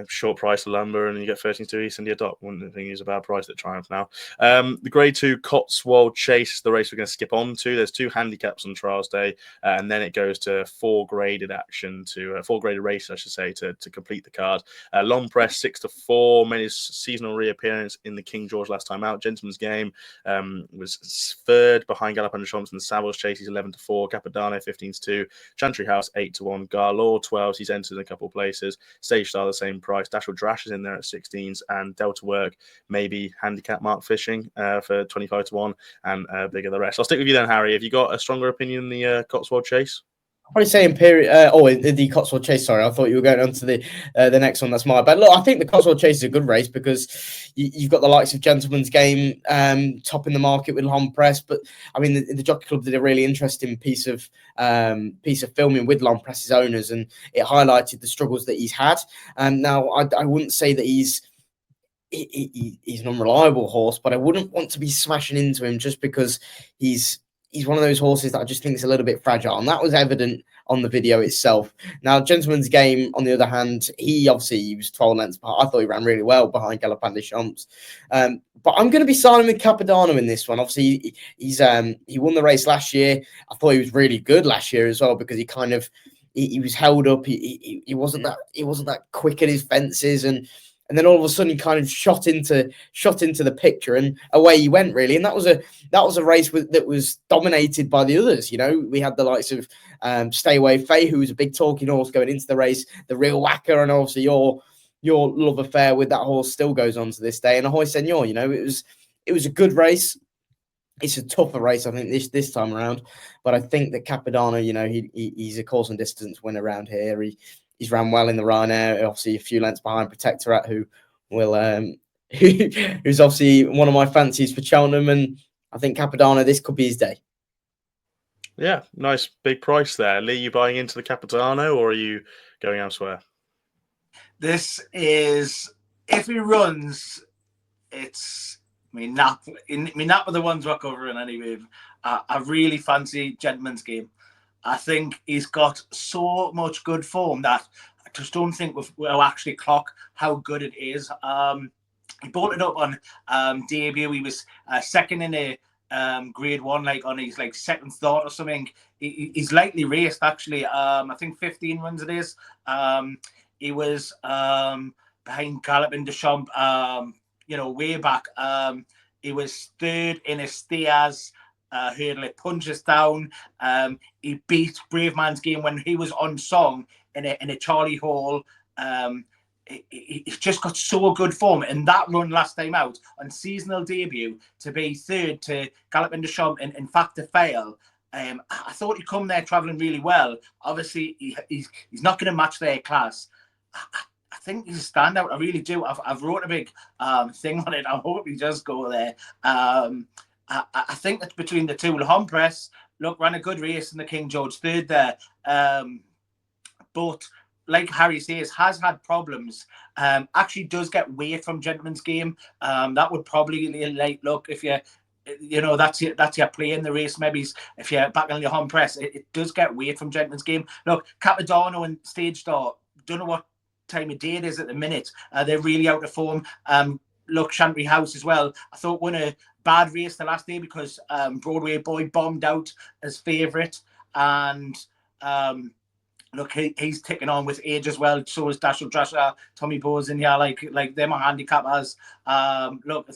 short price of Lumber and you get 13-2 East India Doc. Wouldn't think it's a bad price at Triumph now. The Grade 2 Cotswold Chase, the race we're going to skip on to. There's 2 handicaps on Trials Day, and then it goes to 4 graded action to 4 graded race, I should say, to complete the card. Long Press 6-4 made his seasonal reappearance in the King George last time out. Gentleman's Game was third behind Gallup and Thompson. Savills Chase, he's 11-4. Capadano 15-2. Chantry House 8-1. Garlaw 12s. He's entered in a couple of places. Stage Star the same price. Dashel Drash is in there at 16s, and Delta Work maybe handicap Mark Fishing for 25-1 and bigger the rest. I'll stick with you then, Harry. Have you got a stronger opinion in the Cotswold Chase? I'm probably saying the Cotswold Chase. Sorry, I thought you were going on to the next one. That's my bad. Look, I think the Cotswold Chase is a good race because you've got the likes of Gentleman's Game topping the market with Long Press. But I mean, the Jockey Club did a really interesting piece of filming with Long Press's owners, and it highlighted the struggles that he's had. Now, I wouldn't say that he's an unreliable horse, but I wouldn't want to be smashing into him just because he's one of those horses that I just think is a little bit fragile, and that was evident on the video itself. Now, Gentleman's Game, on the other hand, he was 12 lengths behind. I thought he ran really well behind Gallup and Deschamps. But I'm going to be siding with Capadano in this one. Obviously, he won the race last year. I thought he was really good last year as well because he was held up. He wasn't that quick at his fences, and then all of a sudden he kind of shot into the picture and away he went, really. And that was a race that was dominated by the others. We had the likes of Stay Away Faye, who was a big talking horse going into the race, the Real Whacker, and obviously your your love affair with that horse still goes on to this day. And Ahoy Senor, you know, it was a good race. It's a tougher race, I think, this time around. But I think that Capadano, you know, he's a course and distance winner around here. He's ran well in the Rhino, obviously a few lengths behind Protectorate, who will who's obviously one of my fancies for Cheltenham. And I think Capadano, this could be his day. Yeah, nice big price there. Lee, you buying into the Capitano or are you going elsewhere? This is, if he runs, it's me not with the ones we're covering anyway. I really fancy Gentleman's Game. I think he's got so much good form that I just don't think we'll actually clock how good it is. He bolted up on debut. He was second in a grade 1, like on his like second thought or something. He's lightly raced actually. I think 15 runs it is. He was behind Galloping Deschamps, you know, way back. He was third in a Steers hurdle. It punches down. He beat Brave Man's Game when he was on song in a Charlie Hall. He's just got so good form. And that run last time out on seasonal debut to be third to Galloping Deschamps in fact to fail. I thought he'd come there travelling really well. Obviously, he's not going to match their class. I think he's a standout. I really do. I've wrote a big thing on it. I hope he does go there. I think that's between the two. Le Press, look, ran a good race in the King George third there. But like Harry says, has had problems. Actually does get weight from Gentleman's Game. That would probably like, look, if you know, that's your play in the race. Maybe if you're back on your home press, it does get weight from Gentleman's Game. Look, Capadano and Stage Star, don't know what time of day it is at the minute. They're really out of form. Look, Chantry House as well. I thought won a bad race the last day because Broadway Boy bombed out as favourite. And look, he's ticking on with age as well. So is Dashel Drasher, Tommy Bowes in here. Like them are handicappers. Look,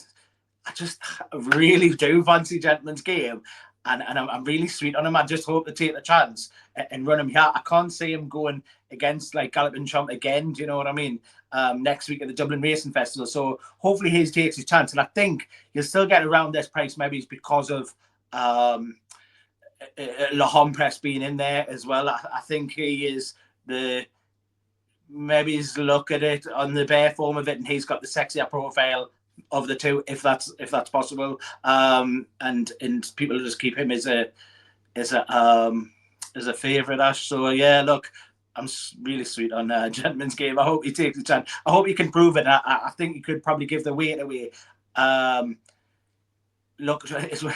I just really do fancy Gentleman's Game. And I'm really sweet on him. I just hope to take the chance and run him here. I can't see him going against like Galloping Chomp again. Do you know what I mean? Next week at the Dublin Racing Festival. So hopefully he takes his chance. And I think he'll still get around this price. Maybe it's because of Le Press being in there as well. I think he is maybe he's look at it on the bare form of it, and he's got the sexier profile of the two, if that's possible. And people just keep him as a favourite, Ash. So yeah, look, I'm really sweet on Gentleman's Game. I hope he takes the chance. I hope he can prove it. I think he could probably give the weight away. Look,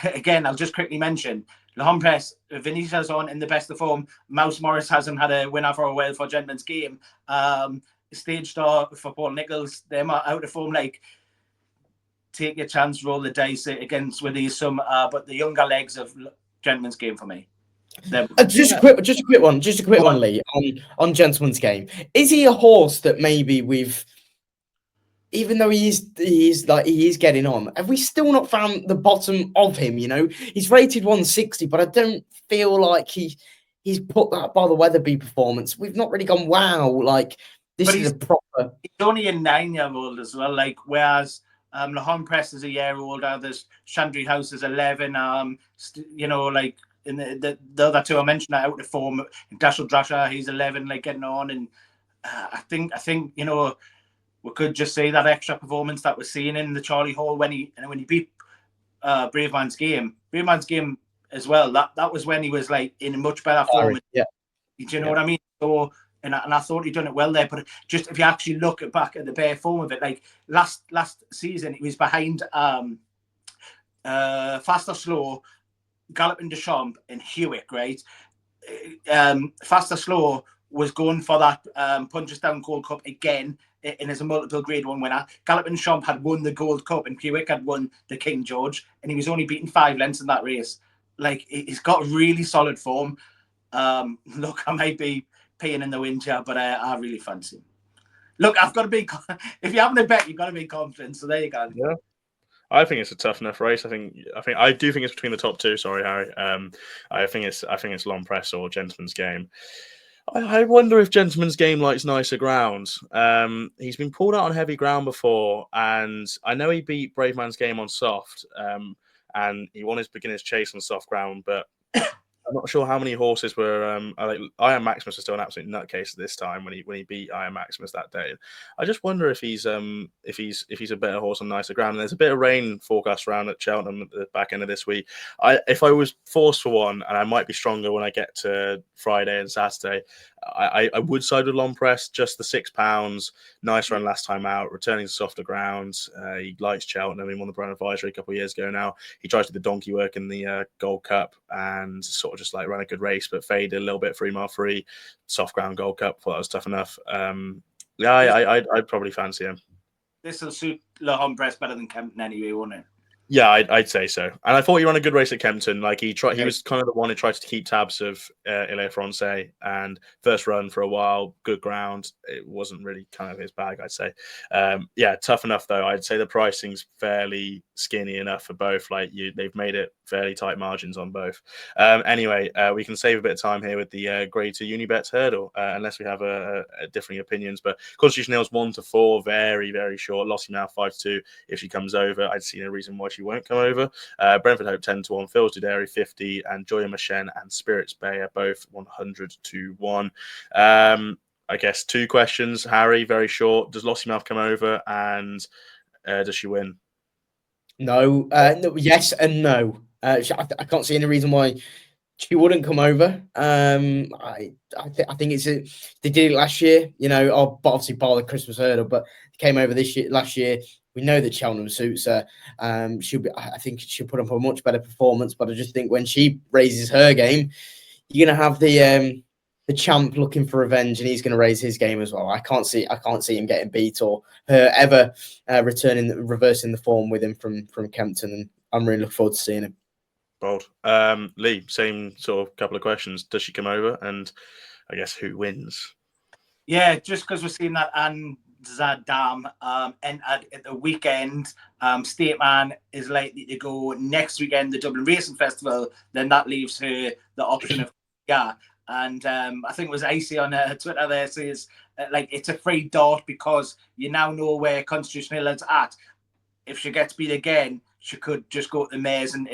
again, I'll just quickly mention Le Press, Vinicius on in the best of form. Mouse Morris hasn't had a winner for a while for Gentleman's Game. Stage Star for Paul Nichols, them are out of form. Like, take your chance, roll the dice against with these but the younger legs of Gentleman's Game for me. Just a quick one, Lee, on Gentleman's Game. Is he a horse that maybe we've, even though he is getting on, have we still not found the bottom of him? You know, he's rated 160, but I don't feel like he's put that by the Weatherby performance. We've not really gone, wow, like this is a proper. He's only a 9-year-old as well, like, whereas Le Press is a year older. There's Chantry House is 11. You know, like in the other two I mentioned are out of form. Dashel Drasher, he's 11, like getting on. And I think you know, we could just say that extra performance that we're seeing in the Charlie Hall when he beat Brave Man's Game as well. That was when he was like in a much better form. Yeah. Do you know what I mean? So. And I thought he'd done it well there, but just if you actually look back at the bare form of it, like last season, he was behind Fast or Slow, Galloping Deschamps, and Hewitt, right? Fast or Slow was going for that Punches Down Gold Cup again, and as a multiple Grade 1 winner. Galloping Deschamps had won the Gold Cup, and Hewitt had won the King George, and he was only beaten 5 lengths in that race. Like, he's got really solid form. Look, I might be paying in the wind here, but I really fancy him. Look, I've got to be. If you're having a bet, you've got to be confident. So there you go. Yeah, I think it's a tough enough race. I do think it's between the top two. Sorry, Harry. I think it's Long Press or Gentleman's Game. I wonder if Gentleman's Game likes nicer ground. He's been pulled out on heavy ground before, and I know he beat Brave Man's Game on soft, and he won his beginner's chase on soft ground, but I'm not sure how many horses were. Like Iron Maximus was still an absolute nutcase at this time when he beat Iron Maximus that day. I just wonder if he's a better horse on nicer ground. And there's a bit of rain forecast around at Cheltenham at the back end of this week. If I was forced for one, and I might be stronger when I get to Friday and Saturday, I would side with Long Press. Just the £6, nice run last time out, returning to softer ground. He likes Cheltenham. He won the Brown Advisory a couple of years ago now. He tried to do the donkey work in the Gold Cup and sort of just like ran a good race, but faded a little bit 3 mile free, soft ground Gold Cup. Thought that was tough enough. I'd probably fancy him. This will suit Le Press better than Kempton anyway, won't it? Yeah, I'd say so. And I thought he ran a good race at Kempton. Like he was kind of the one who tried to keep tabs of Ile Francais, and first run for a while, good ground. It wasn't really kind of his bag, I'd say. Yeah, tough enough though. I'd say the pricing's fairly skinny enough for both. Like they've made it fairly tight margins on both. Anyway, we can save a bit of time here with the Grade 2 Unibet hurdle, unless we have a differing opinions. But Constitution Hills 1 to 4, very, very short. Lossy now 5 to 2. If she comes over, I'd see no reason why she won't come over. Brentford Hope 10 to 1, Phil's Dudary 50, and Joya Machen and Spirits Bay are both 100 to 1. I guess 2 questions, Harry, very short. Does Lossiemouth come over, and does she win? No, yes and no. I can't see any reason why she wouldn't come over. I think they did it last year, but obviously part of the Christmas hurdle, but came over last year. We know that Cheltenham suits her. I think she'll put up a much better performance, but I just think when she raises her game, you're gonna have the champ looking for revenge, and he's going to raise his game as well. I can't see him getting beat or her ever reversing the form with him from Kempton, and I'm really looking forward to seeing him. Bold. Lee, same sort of couple of questions. Does she come over, and I guess who wins? Yeah, just because we're seeing that Zadam entered at the weekend. Stateman is likely to go next weekend, the Dublin Racing Festival. Then that leaves her the option of and I think it was Icy on Twitter there says it's a free dart because you now know where Constitution Hill is at. If she gets beat again, she could just go to the mares and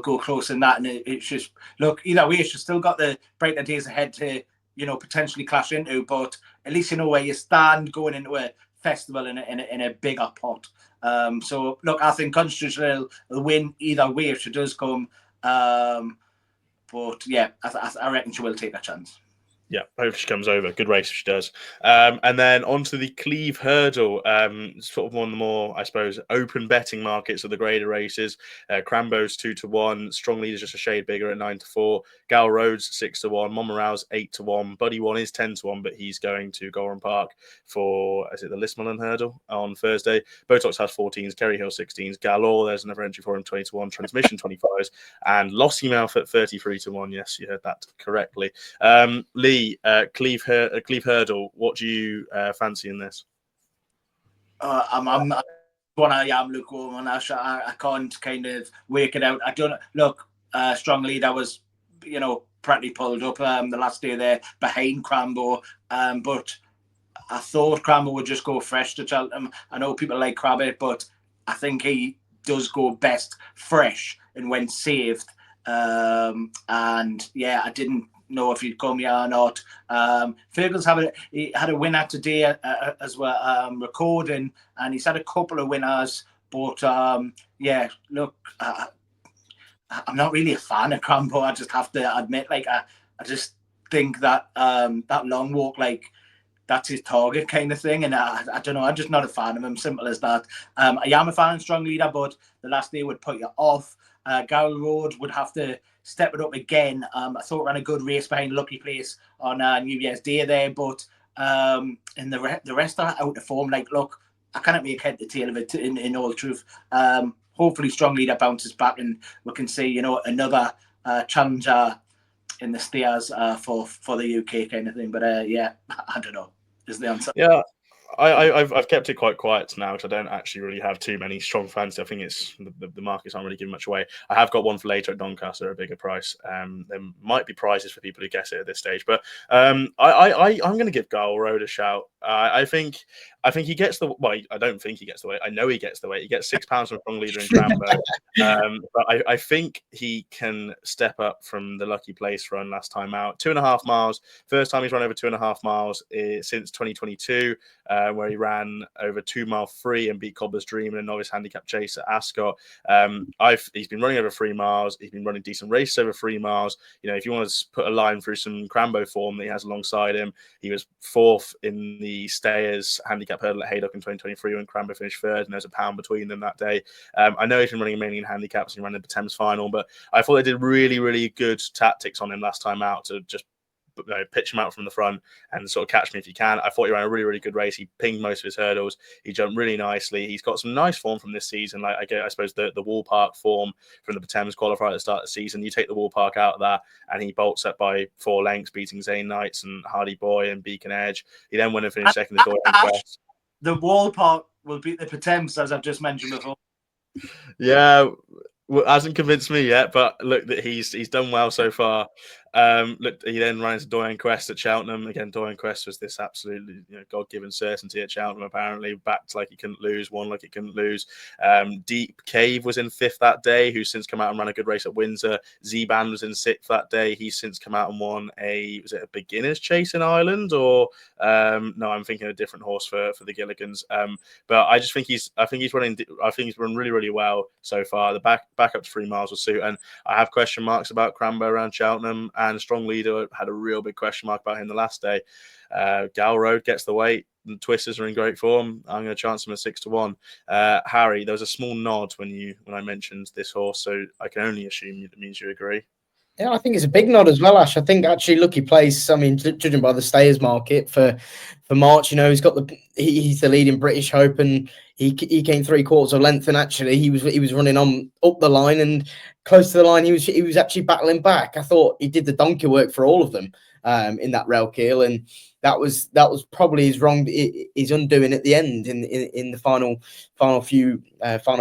go close in that. And it's just look either way, she's still got the brighter days ahead to potentially clash into. But at least you know where you stand going into a festival in a bigger pot. So look, I think Constitution Hill will win either way if she does come. But yeah, I reckon she will take a chance. Yeah, hope she comes over. Good race if she does. And then on to the Cleeve hurdle. Sort of one of the more, I suppose, open betting markets of the graded races. Crambo's 2 to 1. Strong Leader's just a shade bigger at 9 to 4. Gal Roads 6 to 1. Monmoral's 8 to 1. Buddy One is 10 to 1, but he's going to Goran Park for, is it the Lismullen hurdle on Thursday? Botox has 14s. Kerry Hill 16s. Galore, there's another entry for him, 20 to 1. Transmission 25s. And Lossiemouth at 33 to 1. Yes, you heard that correctly. Lee, Cleeve hurdle. What do you fancy in this? I'm one I am lukewarm. I can't kind of work it out. I don't look. Strong Leader was, practically pulled up the last day there behind Crambo. But I thought Crambo would just go fresh to Cheltenham. I know people like Crabbit, but I think he does go best fresh and when saved. And yeah, I didn't know if he'd come here or not. Fergal's he had a winner today as well, recording, and he's had a couple of winners. But yeah, look, I'm not really a fan of Crambo. I just have to admit, I just think that that long walk, that's his target kind of thing. And I don't know, I'm just not a fan of him. Simple as that. I am a fan of Strong Leader, but the last day would put you off. Garrel Road would have to step it up again. I thought ran a good race behind Lucky Place on New Year's Day there, but in the rest are out of form. Look, I cannot make head to tail of it in all truth. Hopefully Strong Leader bounces back and we can see, another challenger in the stairs for the UK kind of thing. But yeah, I don't know is the answer. Yeah, I've kept it quite quiet now because I don't actually really have too many strong fantasy. I think it's the markets aren't really giving much away. I have got one for later at Doncaster at a bigger price. There might be prizes for people who guess it at this stage, but I'm going to give Garl Road a shout. I think he gets the weight. I don't think he gets the weight. I know he gets the weight. He gets £6 from strong leader in Crambo. But I think he can step up from the lucky place run last time out. 2.5 miles. First time he's run over 2.5 miles since 2022. Where he ran over 2 mile free and beat Cobbler's Dream in a novice handicap chase at Ascot. He's been running over 3 miles. He's been running decent races over 3 miles. If you want to put a line through some Crambo form that he has alongside him, he was 4th in the Stayers handicap hurdle at Haydock in 2023 when Crambo finished 3rd, and there's £1 between them that day. I know he's been running mainly in handicaps. He ran the Thames final, but I thought they did really, really good tactics on him last time out to just pitch him out from the front and sort of catch me if you can. I thought he ran a really, really good race. He pinged most of his hurdles. He jumped really nicely. He's got some nice form from this season. Like I suppose the Wall Park form from the Thames qualifier at the start of the season. You take the Wall Park out of that, and he bolts up by 4 lengths, beating Zane Knights and Hardy Boy and Beacon Edge. He then went and finished second in the Dorian Quest. The Wall Park will beat the Thames, as I've just mentioned before. Yeah. Well, hasn't convinced me yet, but look, that he's done well so far. Look, he then ran into Dorian Quest at Cheltenham. Again, Dorian Quest was this absolutely God-given certainty at Cheltenham. Apparently, backed like he couldn't lose, won like he couldn't lose. Deep Cave was in 5th that day, who's since come out and ran a good race at Windsor. Z-Band was in 6th that day. He's since come out and won a beginner's chase in Ireland, or no, I'm thinking a different horse for the Gilligans. But I just think he's run really, really well so far. The back up to 3 miles will suit, and I have question marks about Crambo around Cheltenham. And strong leader had a real big question mark about him the last day. Gal Road gets the weight. And Twisters are in great form. I'm going to chance him at 6-1. Harry, there was a small nod when I mentioned this horse, so I can only assume that means you agree. Yeah, I think it's a big nod as well, Ash. I think actually lucky place. I mean, judging by the Stayers market for March, he's got he's the leading British Hope, and he came 3/4 of length, and actually he was running on up the line and close to the line. He was actually battling back. I thought he did the donkey work for all of them in that rail keel, and that was probably his undoing at the end in the final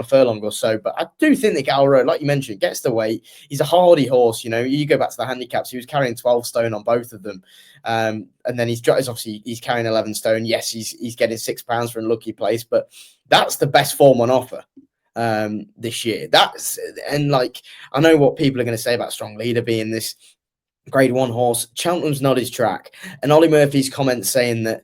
furlong or so. But I do think that Gal Road, like you mentioned, gets the weight. He's a hardy horse. You go back to the handicaps, he was carrying 12 stone on both of them, and then he's carrying 11 stone. Yes, he's getting £6 for a lucky place, but that's the best form on offer this year. I know what people are going to say about Strong Leader being this Grade 1 horse. Cheltenham's not his track, and Ollie Murphy's comments saying that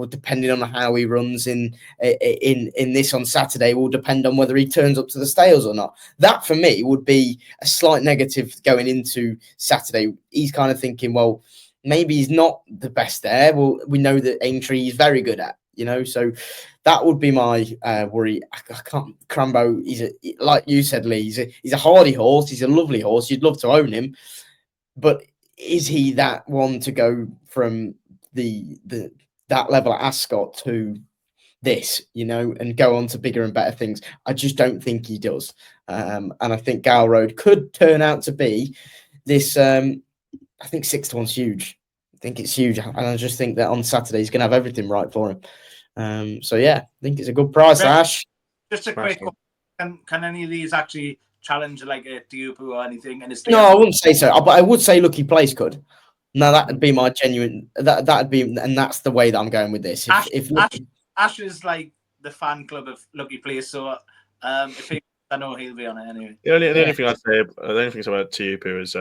depending on how he runs in this on Saturday will depend on whether he turns up to the Stales or not. That for me would be a slight negative going into Saturday. He's kind of thinking, well, maybe he's not the best there. Well, we know that Aintree is very good at, so that would be my worry. I can't. Crambo, like you said, Lee, he's a hardy horse. He's a lovely horse. You'd love to own him, but is he that one to go from that level at Ascot to this, and go on to bigger and better things? I just don't think he does. And I think Gal Road could turn out to be this. I think 6-1's huge. I think it's huge, and I just think that on Saturday he's going to have everything right for him. So yeah, I think it's a good price, Ash. Just a quick one. Can any of these actually challenge like a Diupu or anything? No, I wouldn't say so, but I would say Lucky Place could. No, that would be my genuine. That'd be, and that's the way that I'm going with this. Ash is like the fan club of Lucky Place, so I know he'll be on it anyway. The only thing I'd say, the only thing about Tiupu is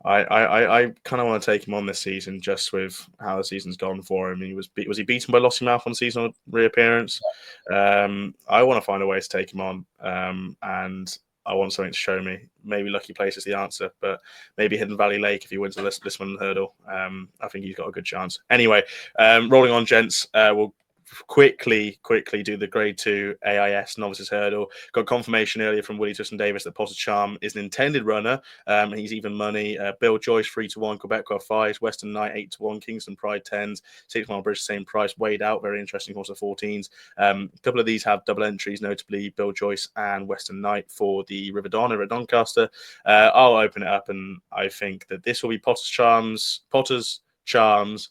I kind of want to take him on this season just with how the season's gone for him. Was he beaten by Lossiemouth on seasonal reappearance? I want to find a way to take him on, and I want something to show me. Maybe Lucky Place is the answer, but maybe Hidden Valley Lake if he wins the Lisbon hurdle. I think he's got a good chance. Anyway, rolling on, gents. We'll quickly do the Grade 2 AIS Novices hurdle. Got confirmation earlier from Willie Twiston Davis that Potter Charm is an intended runner. He's even money. Bill Joyce 3-1, Quebec 5s, Western Knight 8-1, Kingston Pride 10s, 6 Mile Bridge same price, weighed out. Very interesting horse of 14s. A couple of these have double entries, notably Bill Joyce and Western Knight for the Riverdonna at Doncaster. I'll open it up, and I think that this will be Potter's Charms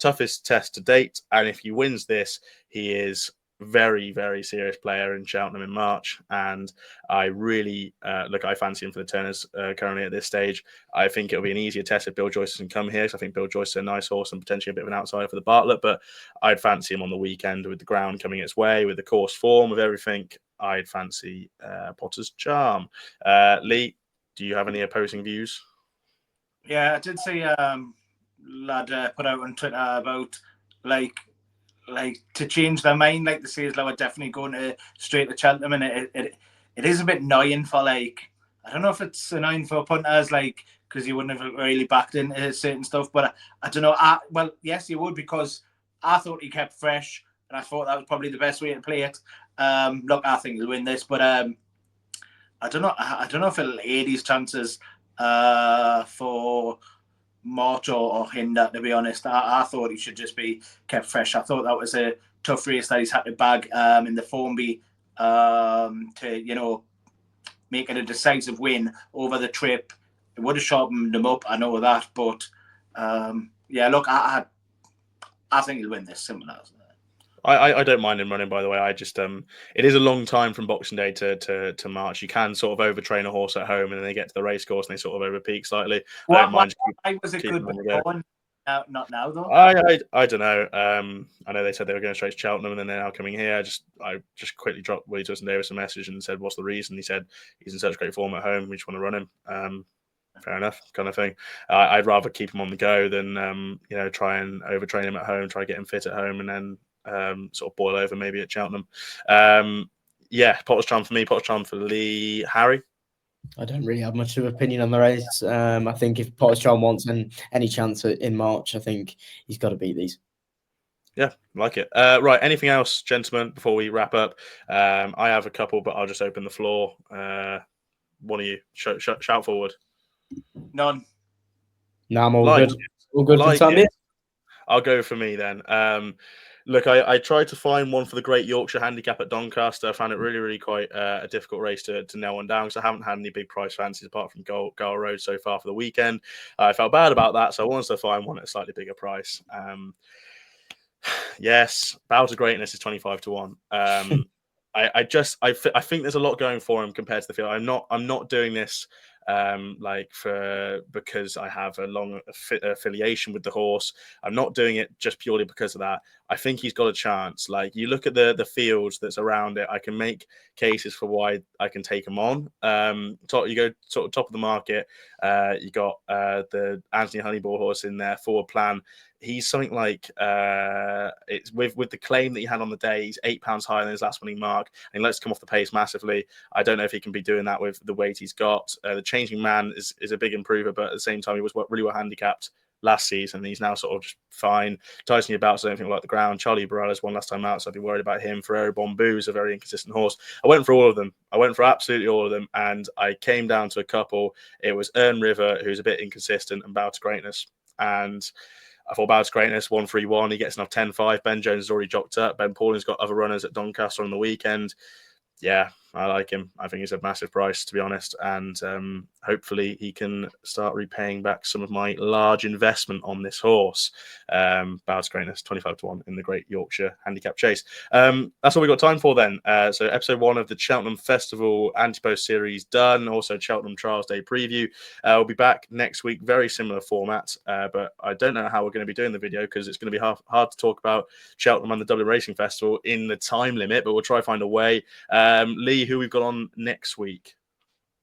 toughest test to date. And if he wins this, he is very, very serious player in Cheltenham in March. And I really, I fancy him for the Turners currently at this stage. I think it'll be an easier test if Bill Joyce doesn't come here, because I think Bill Joyce is a nice horse and potentially a bit of an outsider for the Bartlett, but I'd fancy him on the weekend with the ground coming its way, with the course form, with everything. I'd fancy Potter's Charm. Lee, do you have any opposing views? Yeah, I did see lad put out on Twitter about like to change their mind, like the Seaslow are definitely going to straight to Cheltenham, and it is a bit annoying for, like, I don't know if it's annoying for punters, like, because you wouldn't have really backed into certain stuff, but I don't know. Well, yes, you would, because I thought he kept fresh, and I thought that was probably the best way to play it. Look, I think he'll win this, but I don't know. I don't know if it'll aid his chances for March or hinder, to be honest. I thought he should just be kept fresh. I thought that was a tough race that he's had to bag in the Formby to, make it a decisive win over the trip. It would have sharpened him up, I know that, but look, I think he'll win this, simple as. I don't mind him running, by the way. I just it is a long time from Boxing Day to March. You can sort of overtrain a horse at home, and then they get to the race course and they sort of overpeak slightly. I don't mind. I was a good one. Not now though. I don't know. I know they said they were going straight to Cheltenham, and then they're now coming here. I just quickly dropped Willie Justin Davis a message and said, "What's the reason?" He said he's in such great form at home. We just want to run him. Fair enough, kind of thing. I'd rather keep him on the go than try and overtrain him at home, try to get him fit at home, and then sort of boil over maybe at Cheltenham. Potter's Charm for me, Potter's Charm for Lee. Harry? I don't really have much of an opinion on the race. I think if Potter's Charm wants any chance in March, I think he's got to beat these. Yeah, like it. Right, anything else, gentlemen, before we wrap up? I have a couple, but I'll just open the floor. One of you, shout forward. None. No, I'm all good. All good for the time being. I'll go for me then. Look, I tried to find one for the Great Yorkshire Handicap at Doncaster. I found it really, really quite a difficult race to nail one down, because I haven't had any big price fancies apart from Gower Road so far for the weekend. I felt bad about that, so I wanted to find one at a slightly bigger price. Yes, Bow to Greatness is 25 to 1. I think there's a lot going for him compared to the field. I'm not doing this because I have a long affiliation with the horse. I'm not doing it just purely because of that. I think he's got a chance. Like, you look at the fields that's around it, I can make cases for why I can take him on. You go sort of top of the market. You got the Anthony Honeyball horse in there, Forward Plan. He's something like it's with the claim that he had on the day. He's £8 higher than his last winning mark, and he lets come off the pace massively. I don't know if he can be doing that with the weight he's got. The Changing Man is a big improver, but at the same time, he was really well handicapped last season. He's now sort of just fine. Tyson About, so anything like the ground. Charlie Barella's won last time out, so I'd be worried about him. Ferrero Bombu is a very inconsistent horse. I went for all of them. I went for absolutely all of them, and I came down to a couple. It was Earn River, who's a bit inconsistent, and Bow to Greatness. And I thought Bow to Greatness, 1-3-1. He gets enough 10-5. Ben Jones has already jocked up. Ben Pauling's got other runners at Doncaster on the weekend. Yeah, I like him. I think he's a massive price, to be honest. And hopefully he can start repaying back some of my large investment on this horse. Bow to Greatness, 25 to 1 in the Great Yorkshire Handicap Chase. That's all we got time for then. So episode 1 of the Cheltenham Festival Ante-post series done. Also Cheltenham Trials Day preview. We'll be back next week. Very similar format. But I don't know how we're going to be doing the video, because it's going to be hard to talk about Cheltenham and the Dublin Racing Festival in the time limit. But we'll try to find a way. Lee, who we've got on next week?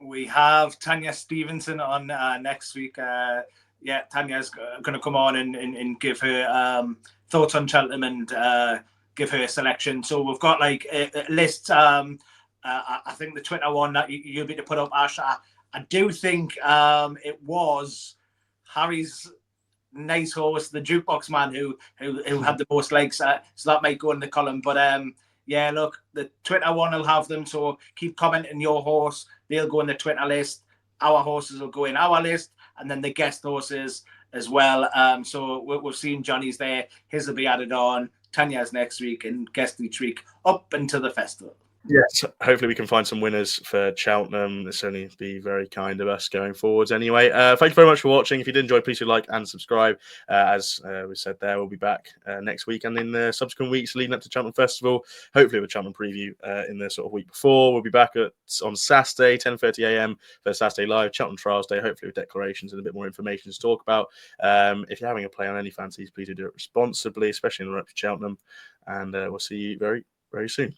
We have Tanya Stevenson on next week. Tanya's going to come on and give her thoughts on Cheltenham and give her selection. So we've got like a list. I think the Twitter one that you'll be to put up, Ash. I do think it was Harry's nice horse, the Jukebox Man, who had the most likes. So that might go in the column. But look, the Twitter one will have them. So keep commenting your horse. They'll go in the Twitter list. Our horses will go in our list, and then the guest horses as well. So we've seen Johnny's there. His will be added on. Tanya's next week, and guest each week up into the festival. Yes, hopefully we can find some winners for Cheltenham. This only be very kind of us going forwards anyway. Thank you very much for watching. If you did enjoy, please do like and subscribe. As we said there, we'll be back next week and in the subsequent weeks leading up to Cheltenham Festival. Hopefully with Cheltenham preview in the sort of week before. We'll be back on Saturday, 10:30 a.m. for Saturday Live, Cheltenham Trials Day, hopefully with declarations and a bit more information to talk about. If you're having a play on any fancies, please do it responsibly, especially in the run up to Cheltenham. And we'll see you very, very soon.